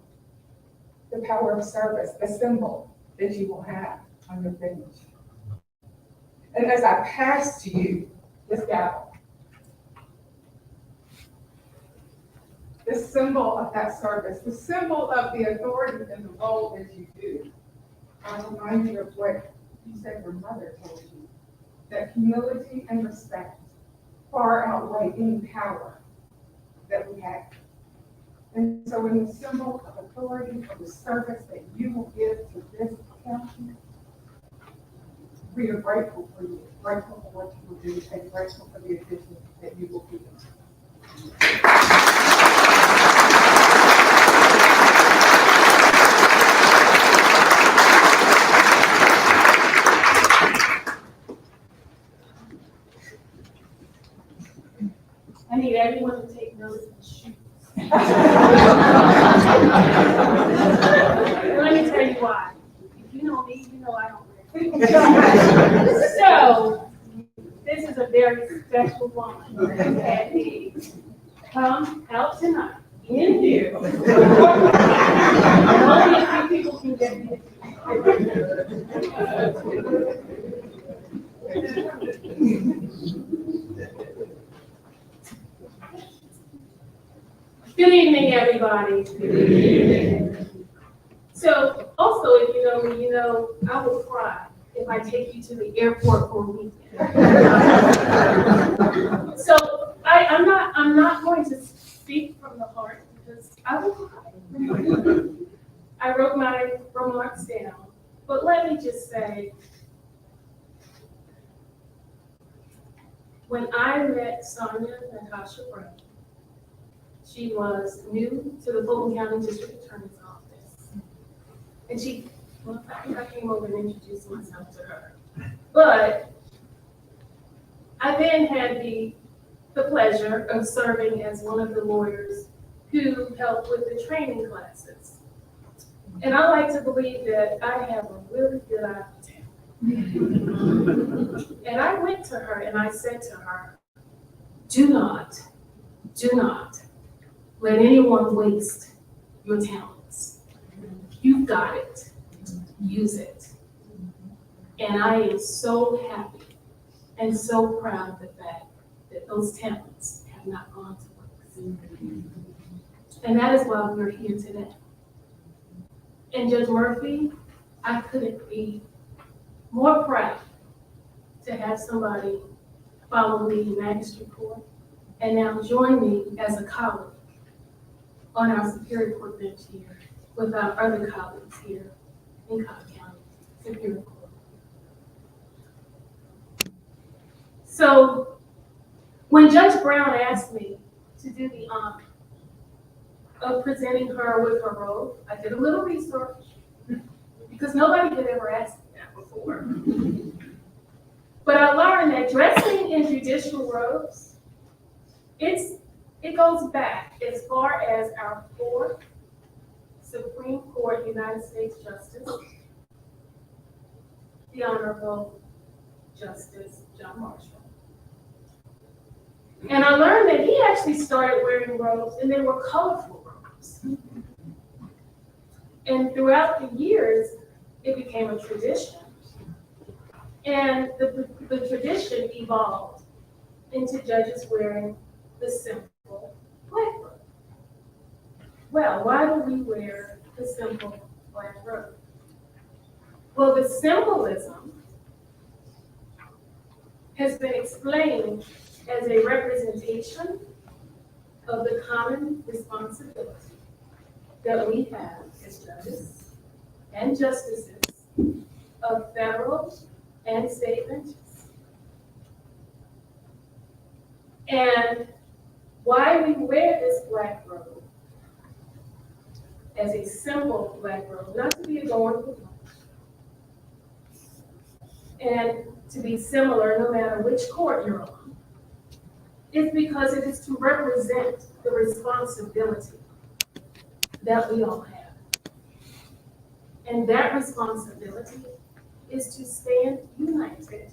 The power of service, the symbol that you will have on your bench. And as I pass to you this gavel, the symbol of that service, the symbol of the authority and the role that you do, I remind you of what you said your mother told you, that humility and respect far outweigh any power that we have. And so in the symbol of authority, for the service that you will give to this county, we are grateful for you, grateful for what you will do, and grateful for the addition that you will give. I need everyone to take notes and shoot. Let me tell you why. If you know me, you know I don't wear. So, this is a very special woman that needs to come out tonight in here. Only a few people can get me. Good evening, everybody. Good evening. So, also, if you know me, you know I will cry if I take you to the airport for a weekend. So, I'm not going to speak from the heart because I will cry. I wrote my remarks down, but let me just say, when I met Sonja Natasha Brown, she was new to the Fulton County District Attorney's Office. And I think I came over and introduced myself to her. But I then had the pleasure of serving as one of the lawyers who helped with the training classes. And I like to believe that I have a really good eye for talent. And I went to her and I said to her, do not let anyone waste your talents. You've got it. Use it. And I am so happy and so proud of the fact that those talents have not gone to waste. And that is why we're here today. And Judge Murphy, I couldn't be more proud to have somebody follow me in magistrate court and now join me as a colleague on our Superior Court bench here with our other colleagues here in Cobb County Superior Court. So when Judge Brown asked me to do the honor of presenting her with her robe, I did a little research because nobody had ever asked me that before. But I learned that dressing in judicial robes, it goes back as far as our fourth Supreme Court United States Justice, the Honorable Justice John Marshall. And I learned that he actually started wearing robes, and they were colorful robes. And throughout the years, it became a tradition. And the tradition evolved into judges wearing the simple black robe. Well, why do we wear the simple black robe? Well, the symbolism has been explained as a representation of the common responsibility that we have as judges and justices of federal and state benches. And why we wear this black robe as a simple black robe, not to be adorned with much, and to be similar no matter which court you're on, is because it is to represent the responsibility that we all have. And that responsibility is to stand united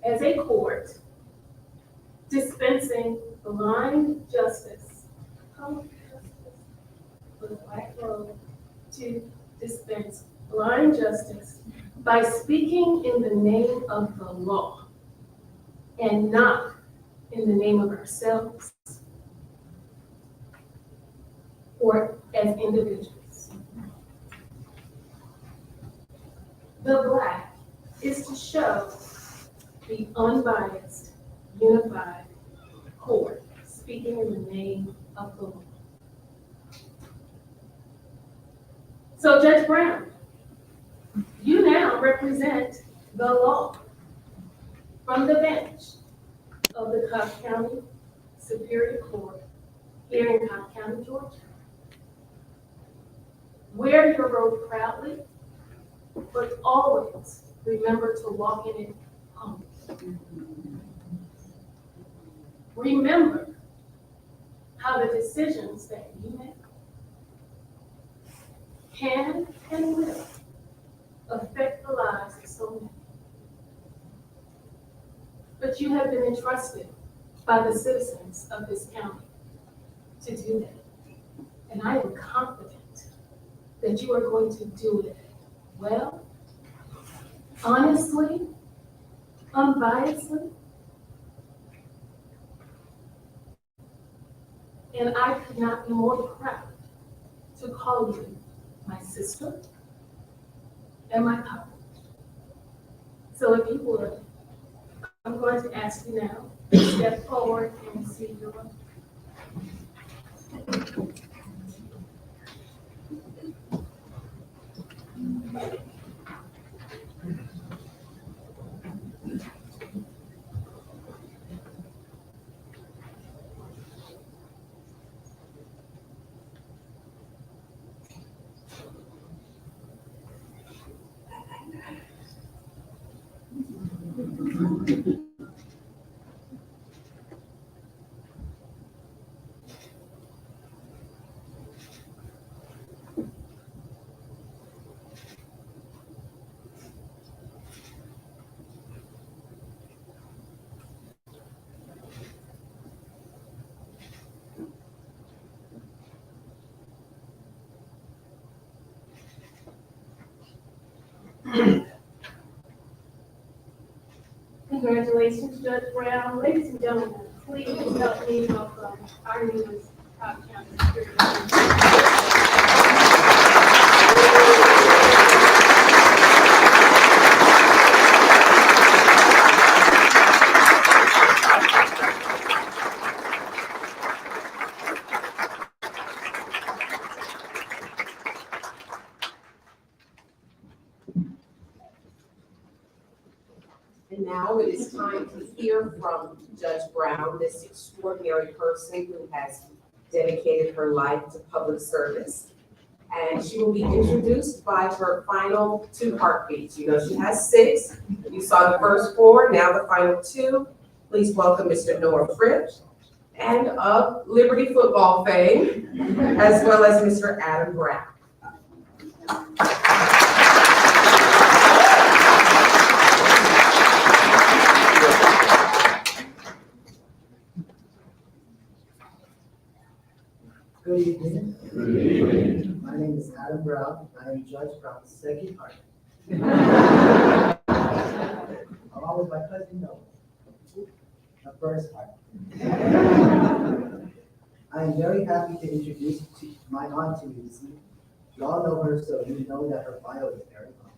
as a court, dispensing blind justice, for the black robe, to dispense blind justice by speaking in the name of the law and not in the name of ourselves or as individuals. The black is to show the unbiased, unified court speaking in the name of the law. So Judge Brown, you now represent the law from the bench of the Cobb County Superior Court here in Cobb County, Georgia. Wear your robe proudly, but always remember to walk in it humbly. Remember how the decisions that you make can and will affect the lives of so many. But you have been entrusted by the citizens of this county to do that. And I am confident that you are going to do it well, honestly, unbiasedly. And I could not be more proud to call you my sister and my colleague. So if you would, I'm going to ask you now to step forward and receive your oath. Congratulations, Judge Brown. Ladies and gentlemen, please help me welcome our newest Cobb County Superior. And now it is time to hear from Judge Brown, this extraordinary person who has dedicated her life to public service. And she will be introduced by her final 2 heartbeats. You know, she has 6. You saw the first 4, now the final 2. Please welcome Mr. Noah Fritz, and of Liberty football fame, as well as Mr. Adam Brown. Good evening. Good evening. My name is Adam Brown. I am Judge Brown's second heart. Along with my cousin Noah, the first heart. I am very happy to introduce my aunt to you this evening. You all know her, so you know that her bio is very long.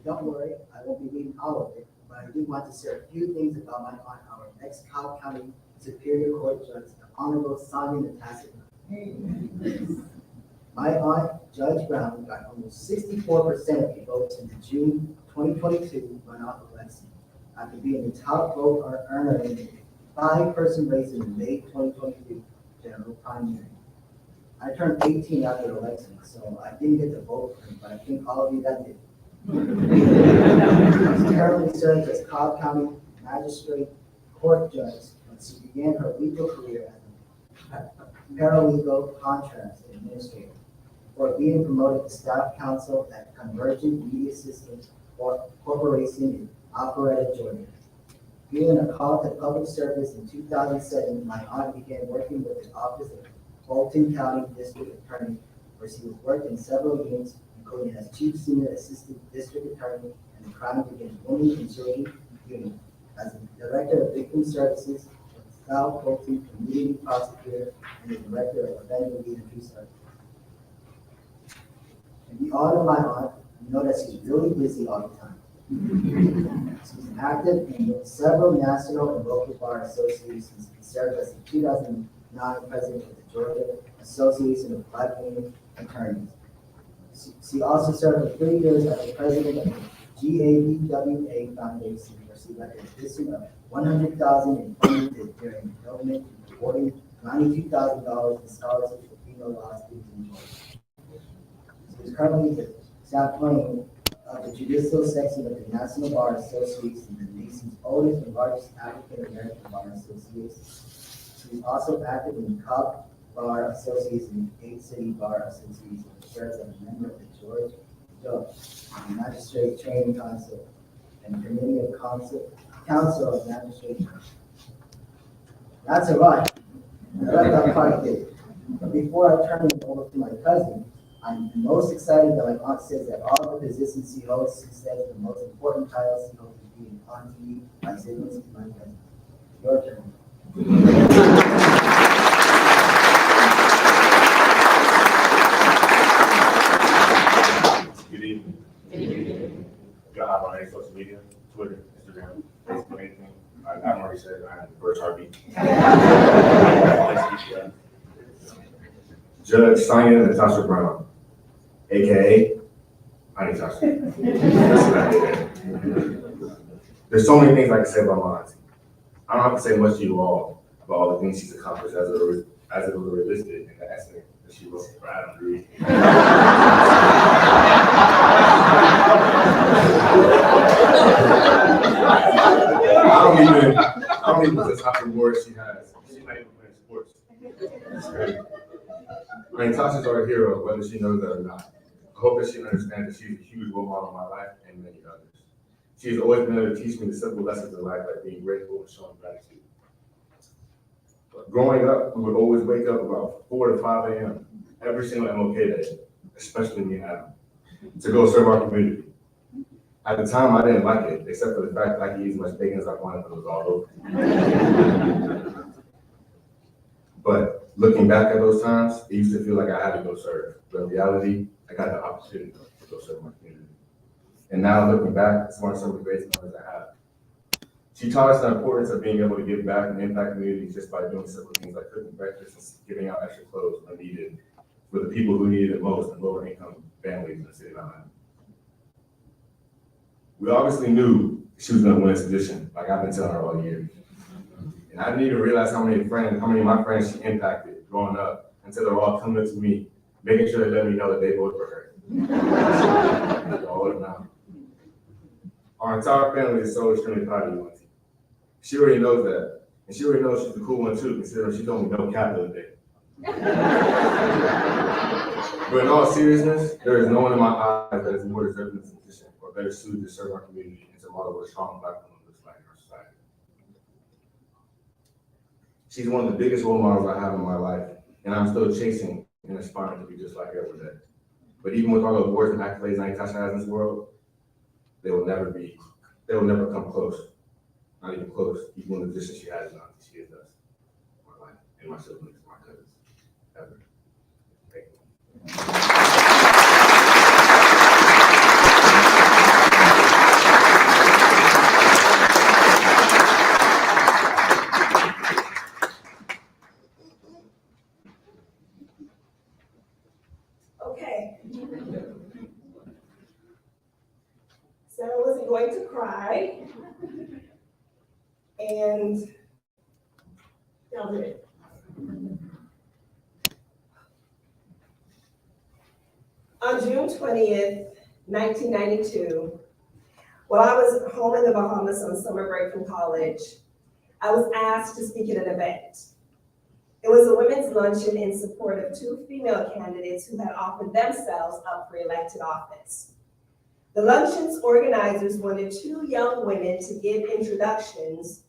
Don't worry, I won't be reading all of it, but I do want to share a few things about my aunt, our ex-Cobb County Superior Court Judge, the Honorable Sonja Natasha. My aunt, Judge Brown, got almost 64% of the votes in the June 2022 runoff election, after being the top vote earner in the 5-person race in the May 2022 general primary. I turned 18 after the election, so I didn't get to vote for him, but I think all of you that did. She currently serves as Cobb County Magistrate Court Judge, but she began her legal career as a paralegal contracts administrator, for being promoted to staff counsel at Convergent Media Systems Corporation in Alpharetta, Georgia. Being a call to public service in 2007, my aunt began working with the Office of Fulton County District Attorney, where she has worked in several units, including as Chief Senior Assistant District Attorney in the Crime Against Women and Children Unit, as the Director of Victim Services, South Fulton Community Prosecutor, and the Director of Offender Reentry Service. If you all know my aunt, you know that she's really busy all the time. She's active in several national and local bar associations and served as the 2009 president of the Georgia Association of Black Women Attorneys. She also served for 3 years as the president of the GABWA Foundation, where she led an addition of $100,000 in funding during the government, awarding $92,000 in scholarships for female law students in Georgia. She is currently the chaplain of the judicial section of the National Bar Association, the nation's oldest and largest African American bar association. She is also active in the Cobb Bar Association, the 8 City Bar Association, and serves as a member of the Georgia Magistrate Training Council and Committee of Council of Magistrate. That's a lot. I left that part there. But before I turn it over to my cousin, I'm most excited that my aunt says that all the positions she holds, she says the most important titles she holds is being auntie by siblings to my cousin. Your turn. Good evening. Y'all have on any social media, Twitter, Instagram, Facebook, anything? I've already said I have the first heartbeat. Judge Sonja Natasha Brown, AKA Honey Tasha. That's what I did. There's so many things I can say about my auntie. I don't have to say much to you all about all the things she's accomplished as it was listed in the essay that she wrote for Adam to read. don't even the top award she has. She might even play sports. It's great. I mean, Tasha's our hero, whether she knows that or not. I hope that she understands that she's a huge role model in my life and many others. She has always been able to teach me the simple lessons of life, like being grateful and showing gratitude. But growing up, we would always wake up about 4 to 5 a.m. every single MLK day, especially me and Adam, to go serve our community. At the time, I didn't like it, except for the fact that I could eat as much bacon as I wanted when it was all over. But looking back at those times, it used to feel like I had to go serve. But in reality, I got the opportunity to go serve my community. And now looking back, it's one of some of the greatest memories I have. She taught us the importance of being able to give back and impact communities just by doing simple things like cooking breakfast and giving out extra clothes when needed for the people who needed it most and lower income families in the city of Atlanta. We obviously knew she was going to win this position, like I've been telling her all year. And I didn't even realize how many of my friends she impacted growing up until they're all coming up to me, making sure they let me know that they voted for her. All of them. Our entire family is so extremely proud of you, Auntie. She already knows that. And she already knows she's the cool one too, considering she told me no cap the other day. But in all seriousness, there is no one in my eyes that is more deserving of this position or better suited to serve our community and to model what a strong Black woman looks like in our society. She's one of the biggest role models I have in my life, and I'm still chasing and aspiring to be just like her every day. But even with all the awards and accolades Tasha has in this world, they will never come close. Not even close, even when the position she has now, she is us. My life and my siblings, my cousins, ever. Thank you. Okay. So I wasn't going to cry. And y'all did it. On June 20th, 1992, while I was home in the Bahamas on summer break from college, I was asked to speak at an event. It was a women's luncheon in support of 2 female candidates who had offered themselves up for elected office. The luncheon's organizers wanted 2 young women to give introductions,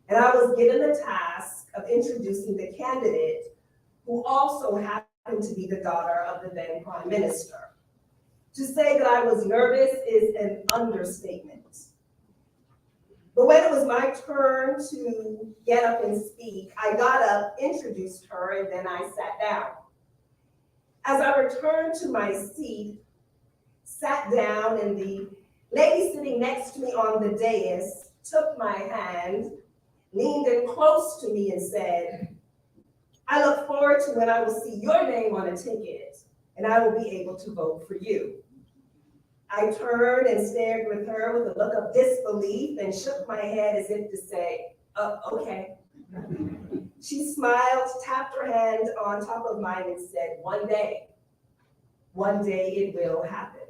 and I was given the task of introducing the candidate, who also happened to be the daughter of the then Prime Minister. To say that I was nervous is an understatement. But when it was my turn to get up and speak, I got up, introduced her, and then I sat down. As I returned to my seat, sat down, and the lady sitting next to me on the dais took my hand, leaned in close to me and said, "I look forward to when I will see your name on a ticket and I will be able to vote for you." I turned and stared with her with a look of disbelief and shook my head as if to say, okay. She smiled, tapped her hand on top of mine and said, one day it will happen.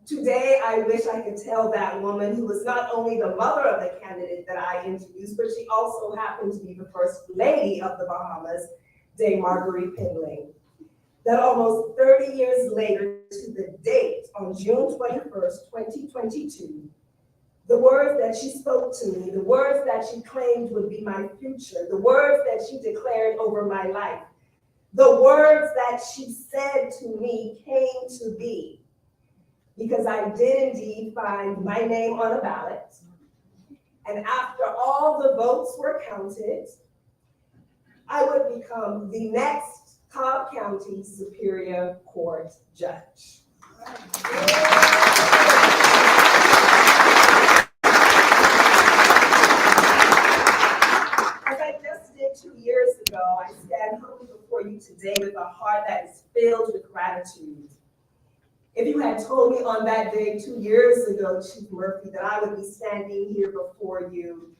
Today, I wish I could tell that woman, who was not only the mother of the candidate that I introduced, but she also happened to be the first lady of the Bahamas, Dame Marguerite Pendling, that almost 30 years later to the date, on June 21st, 2022, the words that she spoke to me, the words that she claimed would be my future, the words that she declared over my life, the words that she said to me came to be, because I did indeed find my name on a ballot. And after all the votes were counted, I would become the next Cobb County Superior Court judge. As I just did 2 years ago, I stand humbly before you today with a heart that is filled with gratitude. If you had told me on that day 2 years ago, Chief Murphy, that I would be standing here before you,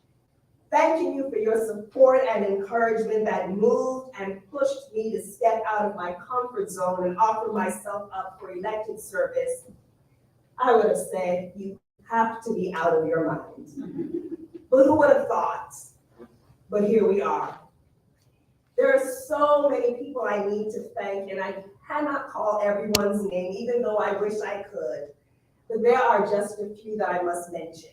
thanking you for your support and encouragement that moved and pushed me to step out of my comfort zone and offer myself up for elected service, I would have said, you have to be out of your mind. But who would have thought? But here we are. There are so many people I need to thank, and I cannot call everyone's name, even though I wish I could. But there are just a few that I must mention.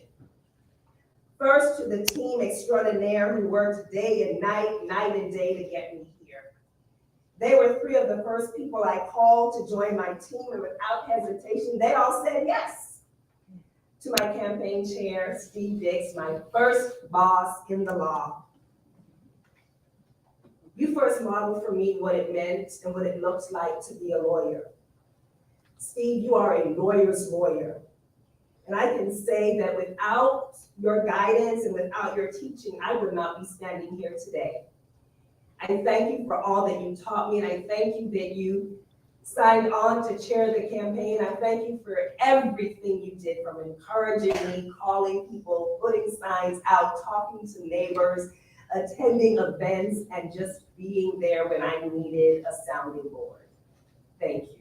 First, to the team extraordinaire who worked day and night and day to get me here. They were 3 of the first people I called to join my team, and without hesitation, they all said yes. To my campaign chair, Steve Dix, my first boss in the law. You first modeled for me what it meant and what it looks like to be a lawyer. Steve, you are a lawyer's lawyer. And I can say that without your guidance and without your teaching, I would not be standing here today. I thank you for all that you taught me, and I thank you that you signed on to chair the campaign. I thank you for everything you did, from encouraging me, calling people, putting signs out, talking to neighbors, attending events, and just being there when I needed a sounding board. Thank you.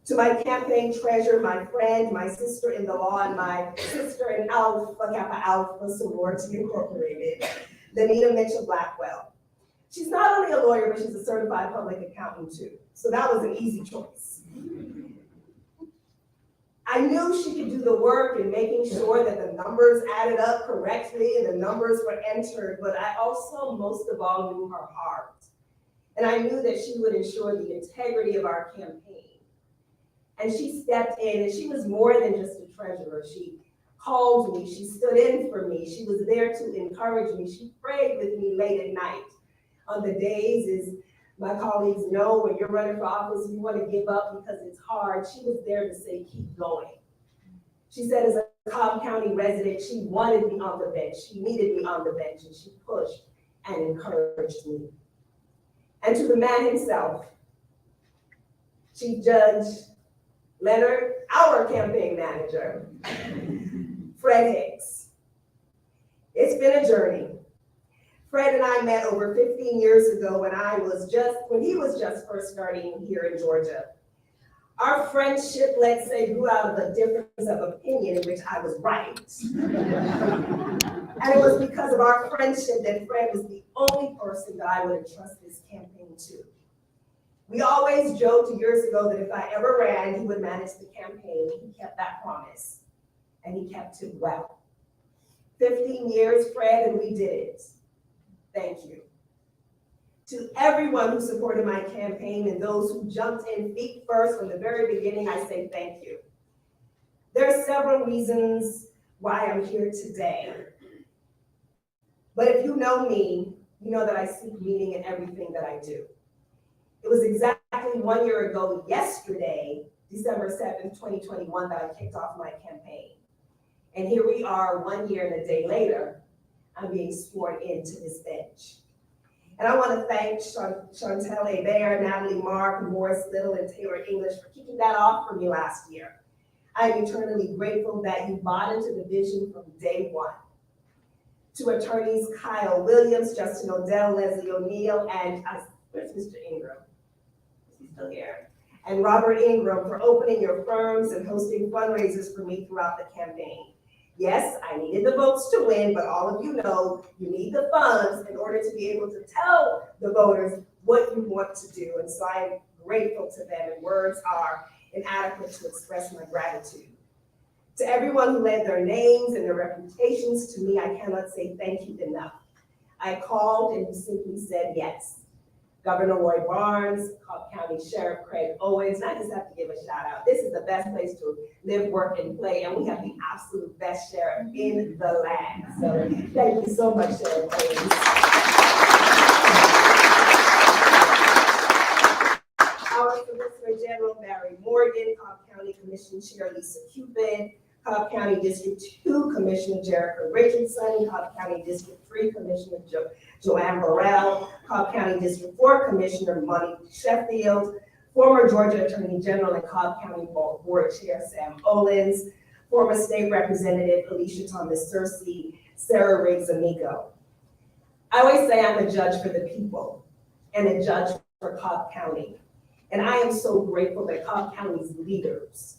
To my campaign treasurer, my friend, my sister-in-law, and my sister in Alpha Kappa Alpha Sorority Incorporated, Lenita Mitchell-Blackwell. She's not only a lawyer, but she's a certified public accountant too. So that was an easy choice. I knew she could do the work in making sure that the numbers added up correctly and the numbers were entered, but I also, most of all, knew her heart. And I knew that she would ensure the integrity of our campaign. And she stepped in, and she was more than just a treasurer. She called me, she stood in for me, she was there to encourage me, she prayed with me late at night. On the days, as my colleagues know, when you're running for office, you want to give up because it's hard, she was there to say, keep going. She said, as a Cobb County resident, she wanted me on the bench, she needed me on the bench, and she pushed and encouraged me. And to the man himself, Chief Judge Leonard, our campaign manager, Fred Hicks. It's been a journey. Fred and I met over 15 years ago when he was just first starting here in Georgia. Our friendship, let's say, grew out of a difference of opinion in which I was right. And it was because of our friendship that Fred was the only person that I would entrust this campaign to. We always joked years ago that if I ever ran, he would manage the campaign. He kept that promise, and he kept it well. 15 years, Fred, and we did it. Thank you. To everyone who supported my campaign and those who jumped in feet first from the very beginning, I say thank you. There are several reasons why I'm here today. But if you know me, you know that I seek meaning in everything that I do. It was exactly 1 year ago yesterday, December 7th, 2021, that I kicked off my campaign. And here we are 1 year and a day later, I'm being sworn into this bench. And I want to thank Chantel Hebert, Natalie Mark, Morris Little, and Taylor English for kicking that off for me last year. I'm eternally grateful that you bought into the vision from day one. To attorneys Kyle Williams, Justin Odell, Leslie O'Neill, and where's Mr. Ingram? Is he still here? And Robert Ingram for opening your firms and hosting fundraisers for me throughout the campaign. Yes, I needed the votes to win, but all of you know you need the funds in order to be able to tell the voters what you want to do. And so I'm grateful to them, and words are inadequate to express my gratitude. To everyone who lent their names and their reputations to me, I cannot say thank you enough. I called and you simply said yes. Governor Roy Barnes, Cobb County Sheriff Craig Owens, and I just have to give a shout out. This is the best place to live, work, and play, and we have the absolute best sheriff in the land. So thank you so much, Sheriff Owens. Our Solicitor General Barry Morgan, Cobb County Commission Chair Lisa Cupid, Cobb County District 2 Commissioner Jerica Richardson, Cobb County District 3 Commissioner Joanne Burrell, Cobb County District 4 Commissioner Monique Sheffield, former Georgia Attorney General and Cobb County Board Chair Sam Olens, former State Representative Alicia Thomas Searcy, Sarah Riggs Amico. I always say I'm a judge for the people and a judge for Cobb County. And I am so grateful that Cobb County's leaders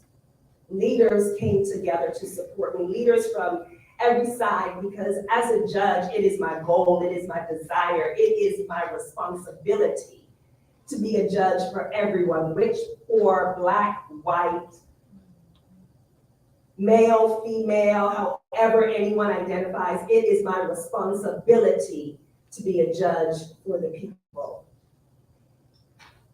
came together to support me. Leaders from every side, because as a judge, it is my goal, it is my desire, it is my responsibility to be a judge for everyone, rich, poor, black, white, male, female, however anyone identifies. It is my responsibility to be a judge for the people.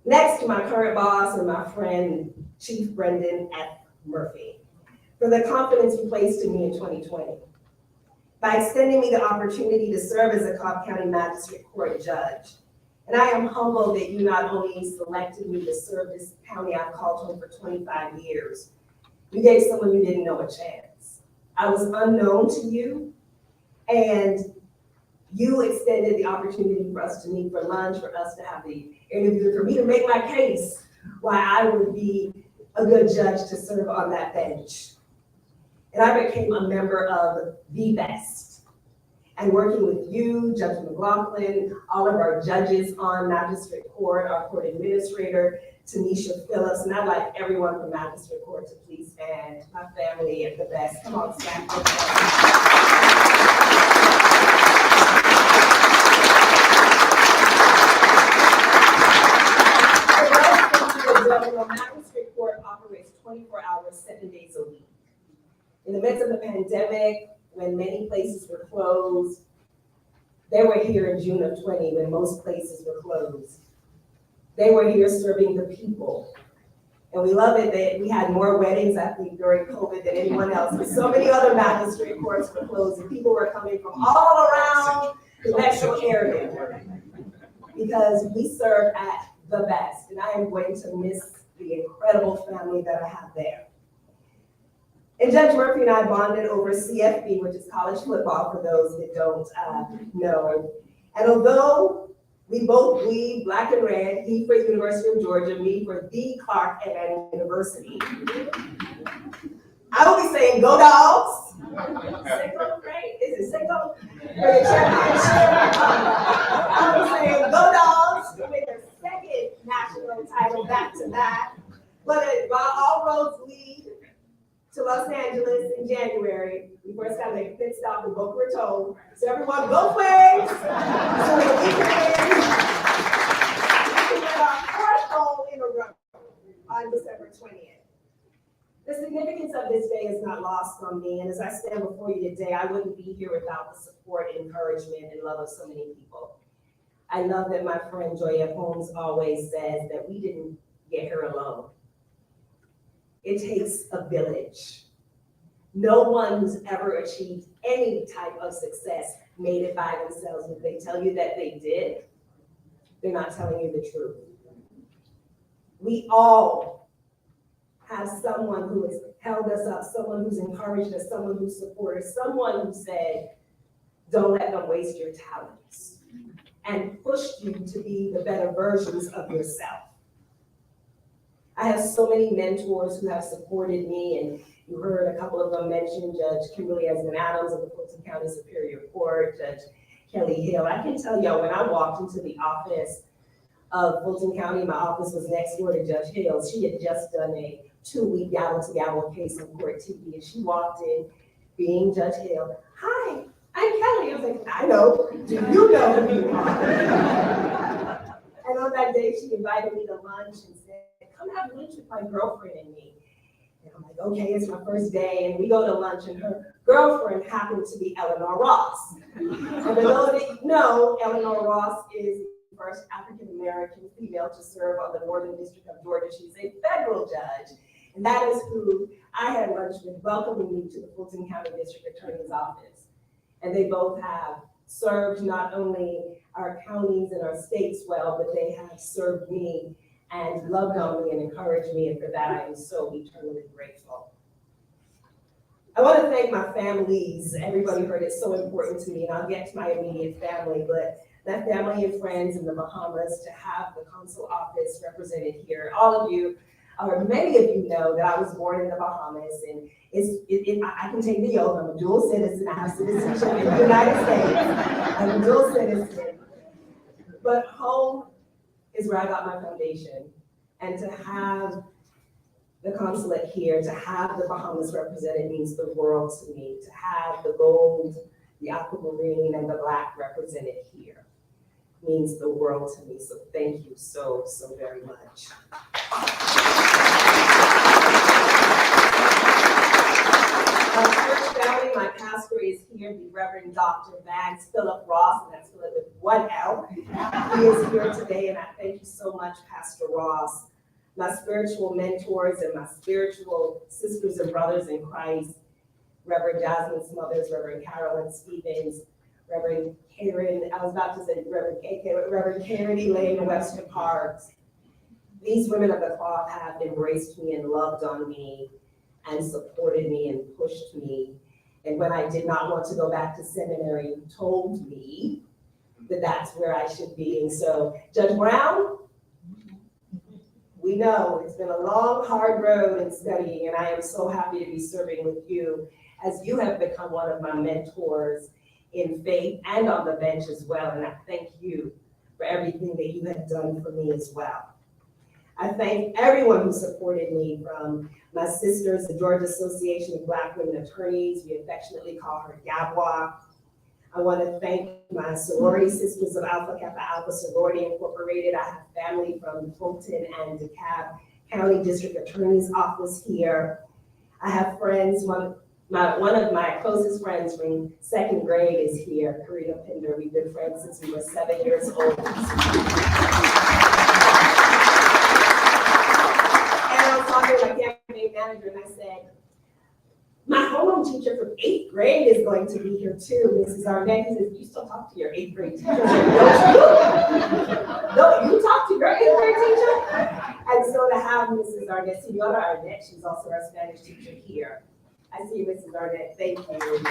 Next to my current boss and my friend, Chief Brendan F. Murphy, for the confidence you placed in me in 2020. By extending me the opportunity to serve as a Cobb County Magistrate Court judge. And I am humbled that you not only selected me to serve this county I've called home for 25 years, you gave someone you didn't know a chance. I was unknown to you, and you extended the opportunity for us to meet for lunch, for us to have the interview, for me to make my case why I would be a good judge to serve on that bench. And I became a member of the best. And working with you, Judge McLaughlin, all of our judges on Magistrate Court, our court administrator, Tanisha Phillips, and I'd like everyone from Magistrate Court to please stand. My family at the best. Come on, stand. Magistrate Court operates 24 hours, 7 days a week. In the midst of the pandemic, when many places were closed, they were here in June of 20 when most places were closed. They were here serving the people. And we love it that we had more weddings, I think, during COVID than anyone else. But so many other magistrate courts were closed and people were coming from all around the metro area because we serve at the best. And I am going to miss the incredible family that I have there. And Judge Murphy and I bonded over CFB, which is college football for those that don't know. And although we both bleed black and red, he for University of Georgia, me for the Clark Atlanta University, I will be saying, go Dogs. Sicko, right? Is it Sicko? I will be saying, go Dogs, to win their second national title back to back. But while all roads lead to Los Angeles in January, we first got to make a pit stop in Boca Raton. So everyone, go Flames! So that we can get our fourth goal in a row on December 20th. The significance of this day is not lost on me, and as I stand before you today, I wouldn't be here without the support, encouragement, and love of so many people. I love that my friend Joya Holmes always says that we didn't get here alone. It takes a village. No one who's ever achieved any type of success made it by themselves. If they tell you that they did, they're not telling you the truth. We all have someone who has held us up, someone who's encouraged us, someone who's supported us, someone who said, don't let them waste your talents, and pushed you to be the better versions of yourself. I have so many mentors who have supported me, and you heard a couple of them mention Judge Kimberly Esmond Adams of the Fulton County Superior Court, Judge Kelly Hill. I can tell y'all, when I walked into the office of Fulton County, my office was next door to Judge Hill. She had just done a 2-week gavel-to-gavel case on Court TV, and she walked in being Judge Hill. Hi, I'm Kelly. I was like, I know. Do you know who you are? And on that day, she invited me to lunch and said, come have lunch with my girlfriend and me. And I'm like, okay, it's my first day. And we go to lunch, and her girlfriend happened to be Eleanor Ross. And for those that you know, Eleanor Ross is the first African-American female to serve on the Northern District of Georgia. She's a federal judge. And that is who I had lunch with, welcoming me to the Fulton County District Attorney's Office. And they both have served not only our counties and our states well, but they have served me and loved on me and encouraged me, and for that I am so eternally grateful. I want to thank my families. Everybody heard it's so important to me, and I'll get to my immediate family, but my family and friends in the Bahamas, to have the consul office represented here. All of you, or many of you know that I was born in the Bahamas, and I can take the oath. I'm a dual citizen. I have citizenship in the United States. I'm a dual citizen. But home is where I got my foundation. And to have the consulate here, to have the Bahamas represented means the world to me. To have the the gold, the aquamarine, and the black represented here means the world to me. So thank you so, so very much. Church family, my pastor is here, the Reverend Dr. Vance Philip Ross, and that's Philip with one L. He is here today, and I thank you so much, Pastor Ross. My spiritual mentors and my spiritual sisters and brothers in Christ, Reverend Jasmine Smothers, Reverend Carolyn Stevens, Reverend Karen, I was about to say Reverend Karen Elaine in Webster Parks. These women of the cloth have embraced me and loved on me and supported me and pushed me. And when I did not want to go back to seminary, told me that that's where I should be. And so, Judge Brown, we know it's been a long, hard road in studying, and I am so happy to be serving with you as you have become one of my mentors in faith and on the bench as well. And I thank you for everything that you have done for me as well. I thank everyone who supported me, from my sisters, the Georgia Association of Black Women Attorneys. We affectionately call her Gabwa. I want to thank my sorority sisters of Alpha Kappa Alpha Sorority Incorporated. I have family from Fulton and DeKalb County District Attorney's Office here. I have friends, one of my closest friends from second grade is here, Karina Pinder. We've been friends since we were 7 years old. And I was talking to my campaign manager and I said, my homeroom teacher from 8th grade is going to be here too, Mrs. Arnett. He says, you still talk to your 8th grade teacher? No, you talk to your 8th grade teacher? And so to have Mrs. Arnett, Senora Arnett, she's also our Spanish teacher here. I see you, Mrs. Arnett, thank you. And also,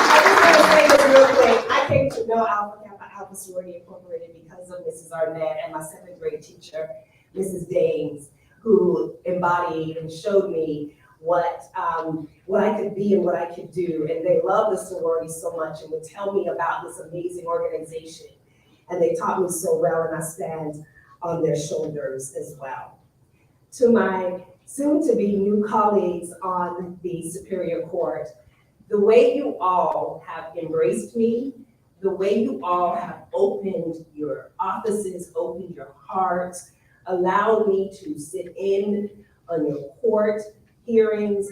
I just want to say this real quick. I came to know Alpha Kappa Alpha Sorority Incorporated because of Mrs. Arnett and my 7th grade teacher, Mrs. Daines, who embodied and showed me what I could be and what I could do. And they love the sorority so much and would tell me about this amazing organization. And they taught me so well, and I stand on their shoulders as well. To my soon-to-be new colleagues on the Superior Court, the way you all have embraced me, the way you all have opened your offices, opened your hearts, allowed me to sit in on your court hearings,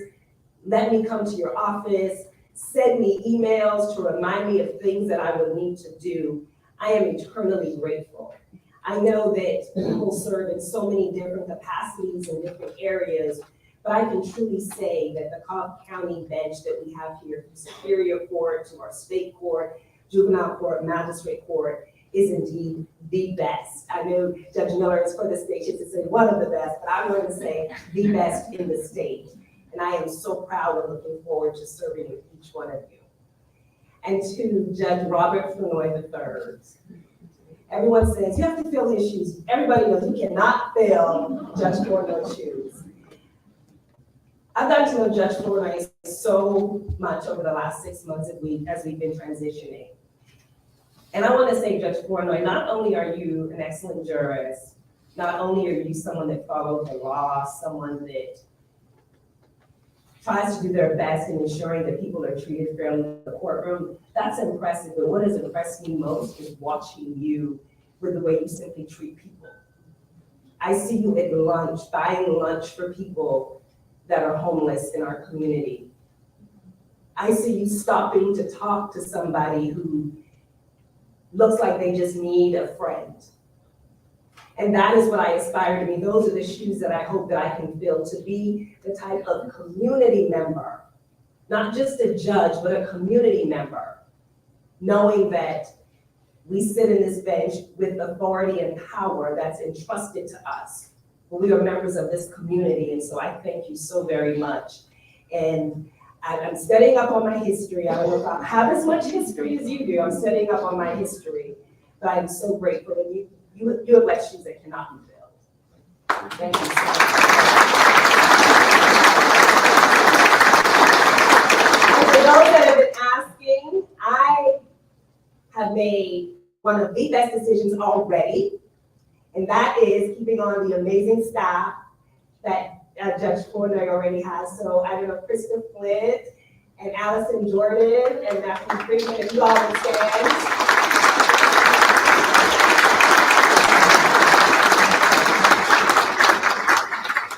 let me come to your office, send me emails to remind me of things that I would need to do. I am eternally grateful. I know that people serve in so many different capacities in different areas, but I can truly say that the Cobb County bench that we have here, from Superior Court to our state court, juvenile court, magistrate court, is indeed the best. I know Judge Miller is for the state to say one of the best, but I'm going to say the best in the state. And I am so proud and looking forward to serving with each one of you. And to Judge Robert Flournoy III. Everyone says you have to fill his shoes. Everybody knows you cannot fill Judge Flournoy's shoes. I've gotten to know Judge Flournoy so much over the last 6 months as we've been transitioning. And I want to say, Judge Flournoy, not only are you an excellent jurist, not only are you someone that follows the law, someone that tries to do their best in ensuring that people are treated fairly in the courtroom, that's impressive. But what has impressed me most is watching you with the way you simply treat people. I see you at lunch, buying lunch for people that are homeless in our community. I see you stopping to talk to somebody who looks like they just need a friend. And that is what I aspire to be. Those are the shoes that I hope that I can fill, to be the type of community member, not just a judge, but a community member, knowing that we sit in this bench with authority and power that's entrusted to us. But we are members of this community, and so I thank you so very much. And I'm studying up on my history. I don't know if I have as much history as you do. I'm studying up on my history, but I'm so grateful. And you have left shoes that cannot be filled. Thank you so much. And for those that have been asking, I have made one of the best decisions already, and that is keeping on the amazing staff that Judge Fortnoy already has. So I don't know, Krista Flint and Allison Jordan and Matthew Freeman, if you all would stand.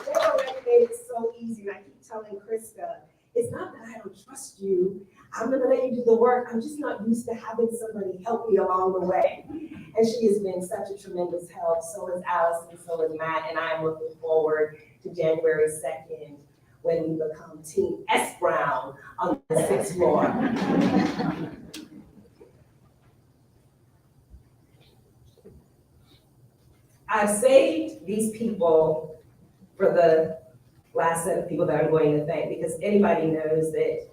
They already made it so easy, and I keep telling Krista, it's not that I don't trust you. I'm gonna let you do the work. I'm just not used to having somebody help me along the way. And she has been such a tremendous help. So is Allison, so is Matt, and I am looking forward to January 2nd when we become Team S Brown on the 6th floor. I've saved these people for the last set of people that I'm going to thank, because anybody knows that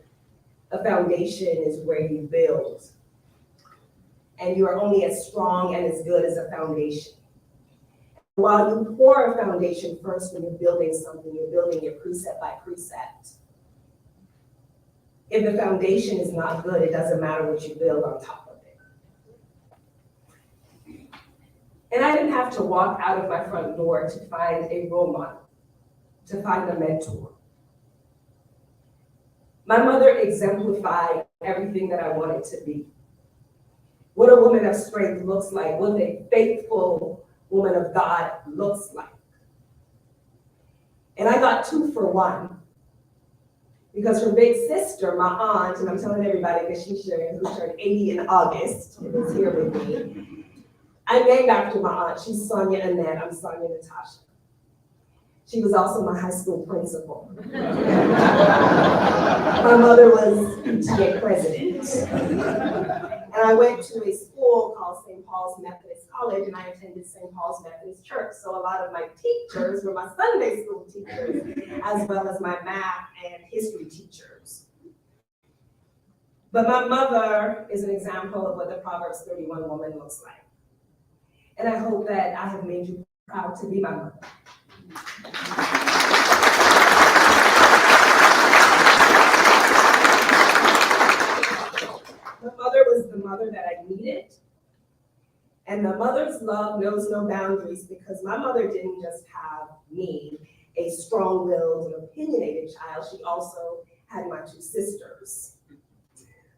a foundation is where you build. And you are only as strong and as good as a foundation. While you pour a foundation first when you're building something, you're building it precept by precept. If the foundation is not good, it doesn't matter what you build on top of it. And I didn't have to walk out of my front door to find a role model, to find a mentor. My mother exemplified everything that I wanted to be. What a woman of strength looks like, what a faithful woman of God looks like. And I got 2 for 1. Because her big sister, my aunt, and I'm telling everybody because who turned 80 in August, and is here with me. I named after my aunt. She's Sonja Annette. I'm Sonja Natasha. She was also my high school principal. My mother was PTA president. And I went to a school called St. Paul's Methodist College, and I attended St. Paul's Methodist Church. So a lot of my teachers were my Sunday school teachers, as well as my math and history teachers. But my mother is an example of what the Proverbs 31 woman looks like. And I hope that I have made you proud to be my mother. My mother was the mother that I needed. And the mother's love knows no boundaries, because my mother didn't just have me, a strong-willed and opinionated child. She also had my 2 sisters,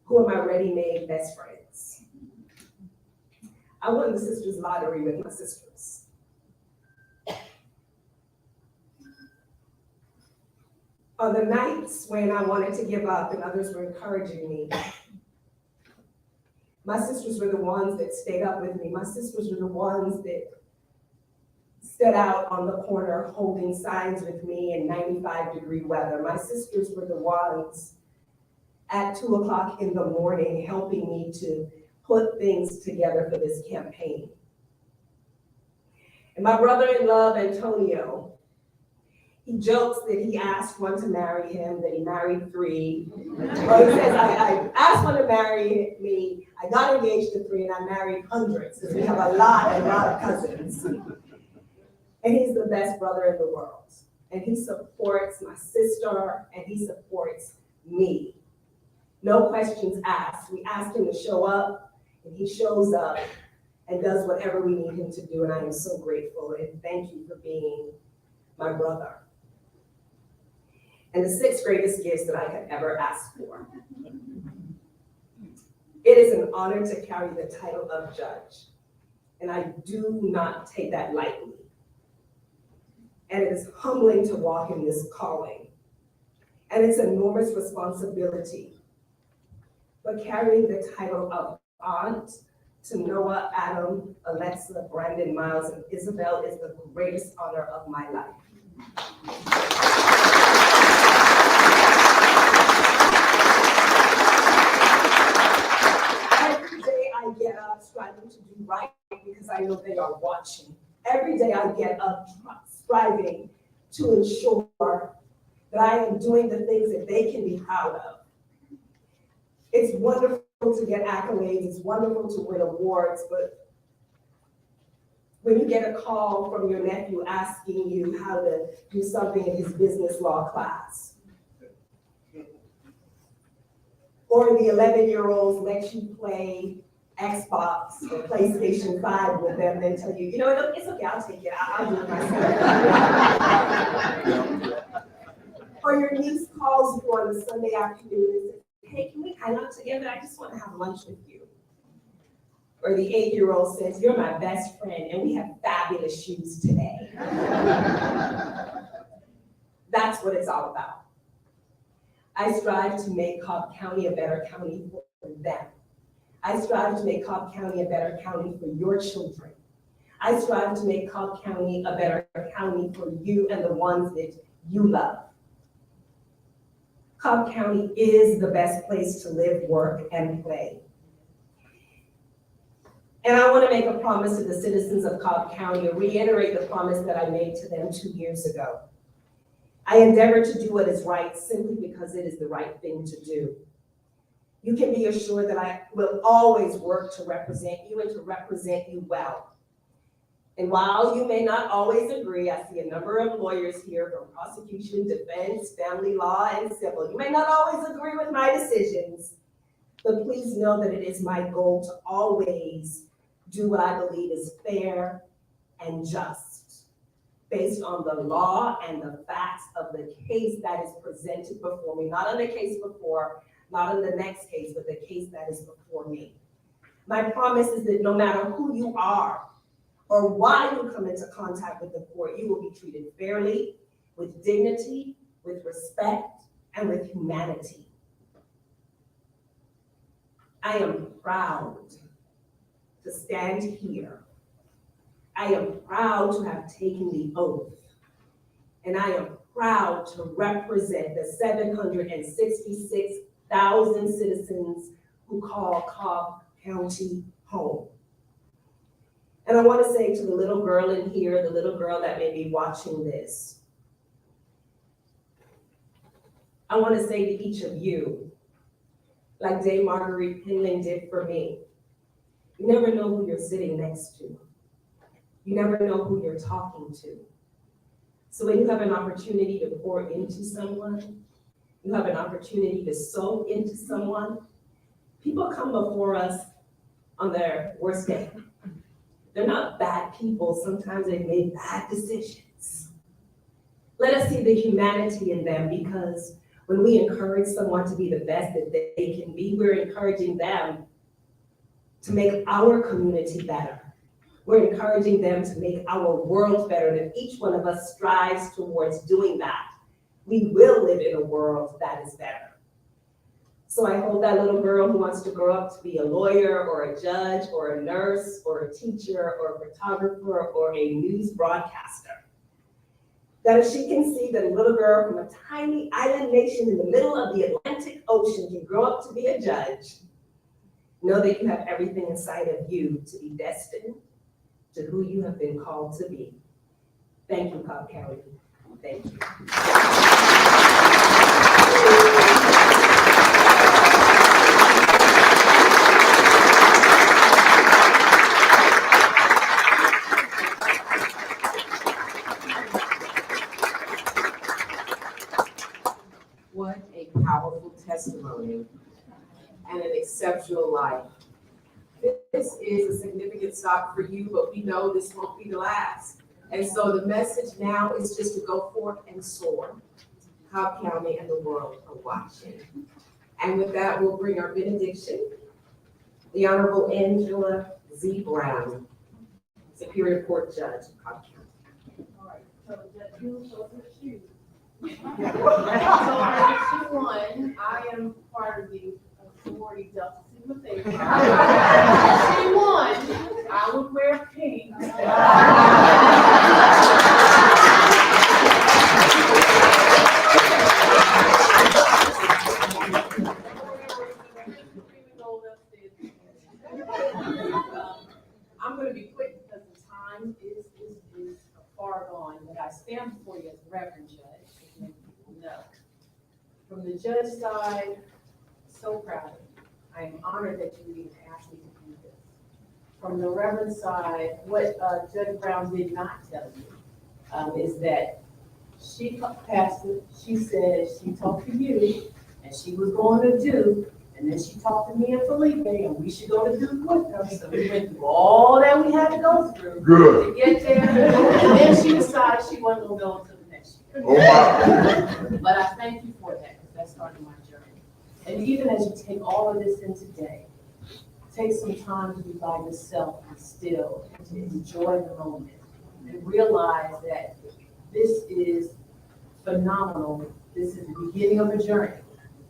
who are my ready-made best friends. I won the sisters lottery with my sisters. On the nights when I wanted to give up and others were encouraging me, my sisters were the ones that stayed up with me. My sisters were the ones that stood out on the corner holding signs with me in 95-degree weather. My sisters were the ones at 2 o'clock in the morning helping me to put things together for this campaign. And my brother-in-law, Antonio, he jokes that he asked one to marry him, that he married 3. Well, he says, I asked one to marry me, I got engaged to 3, and I married hundreds, because we have a lot of cousins. And he's the best brother in the world. And he supports my sister, and he supports me. No questions asked. We ask him to show up, and he shows up and does whatever we need him to do, and I am so grateful, and thank you for being my brother. And the 6 greatest gifts that I could ever ask for. It is an honor to carry the title of judge, and I do not take that lightly. And it is humbling to walk in this calling, and it's an enormous responsibility. But carrying the title of aunt to Noah, Adam, Alexa, Brandon, Miles, and Isabel is the greatest honor of my life. Every day I get up striving to do right because I know they are watching. Every day I get up striving to ensure that I am doing the things that they can be proud of. It's wonderful to get accolades, it's wonderful to win awards, but when you get a call from your nephew asking you how to do something in his business law class, or the 11-year-olds let you play Xbox or PlayStation 5 with them, then tell you, you know, it's okay, I'll take it, I'll do it myself. Or your niece calls you on a Sunday afternoon and says, hey, can we hang out together? I just want to have lunch with you. Or the 8-year-old says, you're my best friend and we have fabulous shoes today. That's what it's all about. I strive to make Cobb County a better county for them. I strive to make Cobb County a better county for your children. I strive to make Cobb County a better county for you and the ones that you love. Cobb County is the best place to live, work, and play. And I want to make a promise to the citizens of Cobb County, reiterate the promise that I made to them 2 years ago. I endeavor to do what is right simply because it is the right thing to do. You can be assured that I will always work to represent you and to represent you well. And while you may not always agree, I see a number of lawyers here from prosecution, defense, family law, and civil. You may not always agree with my decisions, but please know that it is my goal to always do what I believe is fair and just, based on the law and the facts of the case that is presented before me, not on the case before, not on the next case, but the case that is before me. My promise is that no matter who you are or why you come into contact with the court, you will be treated fairly, with dignity, with respect, and with humanity. I am proud to stand here. I am proud to have taken the oath. And I am proud to represent the 766,000 citizens who call Cobb County home. And I want to say to the little girl in here, the little girl that may be watching this, I want to say to each of you, like Dame Marguerite Penling did for me, you never know who you're sitting next to. You never know who you're talking to. So when you have an opportunity to pour into someone, you have an opportunity to sow into someone, people come before us on their worst day. They're not bad people. Sometimes they've made bad decisions. Let us see the humanity in them, because when we encourage someone to be the best that they can be, we're encouraging them to make our community better. We're encouraging them to make our world better. And if each one of us strives towards doing that, we will live in a world that is better. So I hope that little girl who wants to grow up to be a lawyer or a judge or a nurse or a teacher or a photographer or a news broadcaster, that if she can see that a little girl from a tiny island nation in the middle of the Atlantic Ocean can grow up to be a judge, know that you have everything inside of you to be destined to who you have been called to be. Thank you, Cobb County. Thank you. What a powerful testimony and an exceptional life. This is a significant stop for you, but we know this won't be the last. And so the message now is just to go forth and soar. Cobb County and the world are watching. And with that, we'll bring our benediction. The Honorable Angela Z. Brown, Superior Court Judge of Cobb County. All right, so Judge, you chose her shoes. So issue one, I am part of the sorority Delta Sigma Theta. Issue one, I would wear pink. I'm going to be quick because the time is far gone, but I stand before you as a Reverend Judge. No. From the judge side, so proud of you. I am honored that you even asked me to do this. From the Reverend side, what Judge Brown did not tell you is that she said she talked to you and she was going to do, and then she talked to me and Felipe, and we should go to Duke with her. So we went through all that we had to go through to get there. And then she decided she wasn't going to go until the next year. Oh, my. But I thank you for that, because that started my journey. And even as you take all of this in today, take some time to be by yourself and still, and to enjoy the moment, and realize that this is phenomenal. This is the beginning of a journey.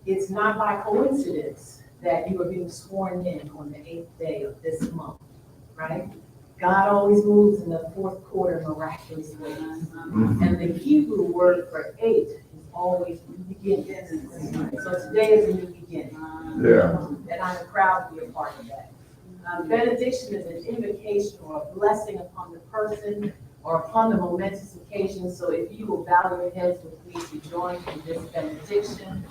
It's not by coincidence that you are being sworn in on the 8th day of this month, right? God always moves in the 4th quarter miraculous ways. And the Hebrew word for 8 is always new beginning. So today is a new beginning. Yeah. And I'm proud to be a part of that. Benediction is an invocation or a blessing upon the person or upon the momentous occasion. So if you will bow your heads with me to join in this benediction.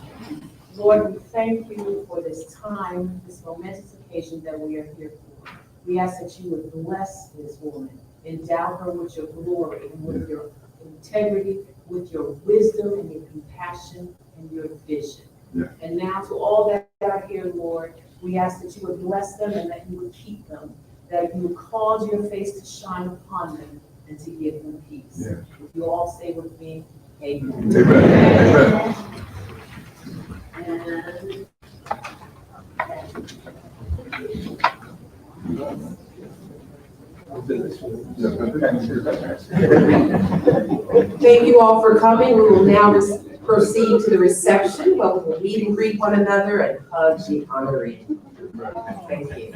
Lord, we thank you for this time, this momentous occasion that we are here for. We ask that you would bless this woman, endow her with your glory and with your integrity, with your wisdom and your compassion and your vision. Yeah. And now to all that are here, Lord, we ask that you would bless them and that you would keep them, that you would cause your face to shine upon them and to give them peace. Yeah. If you all say with me, amen. Amen. And thank you all for coming. We will now proceed to the reception, where we will meet and greet one another and hug the honoree. Thank you.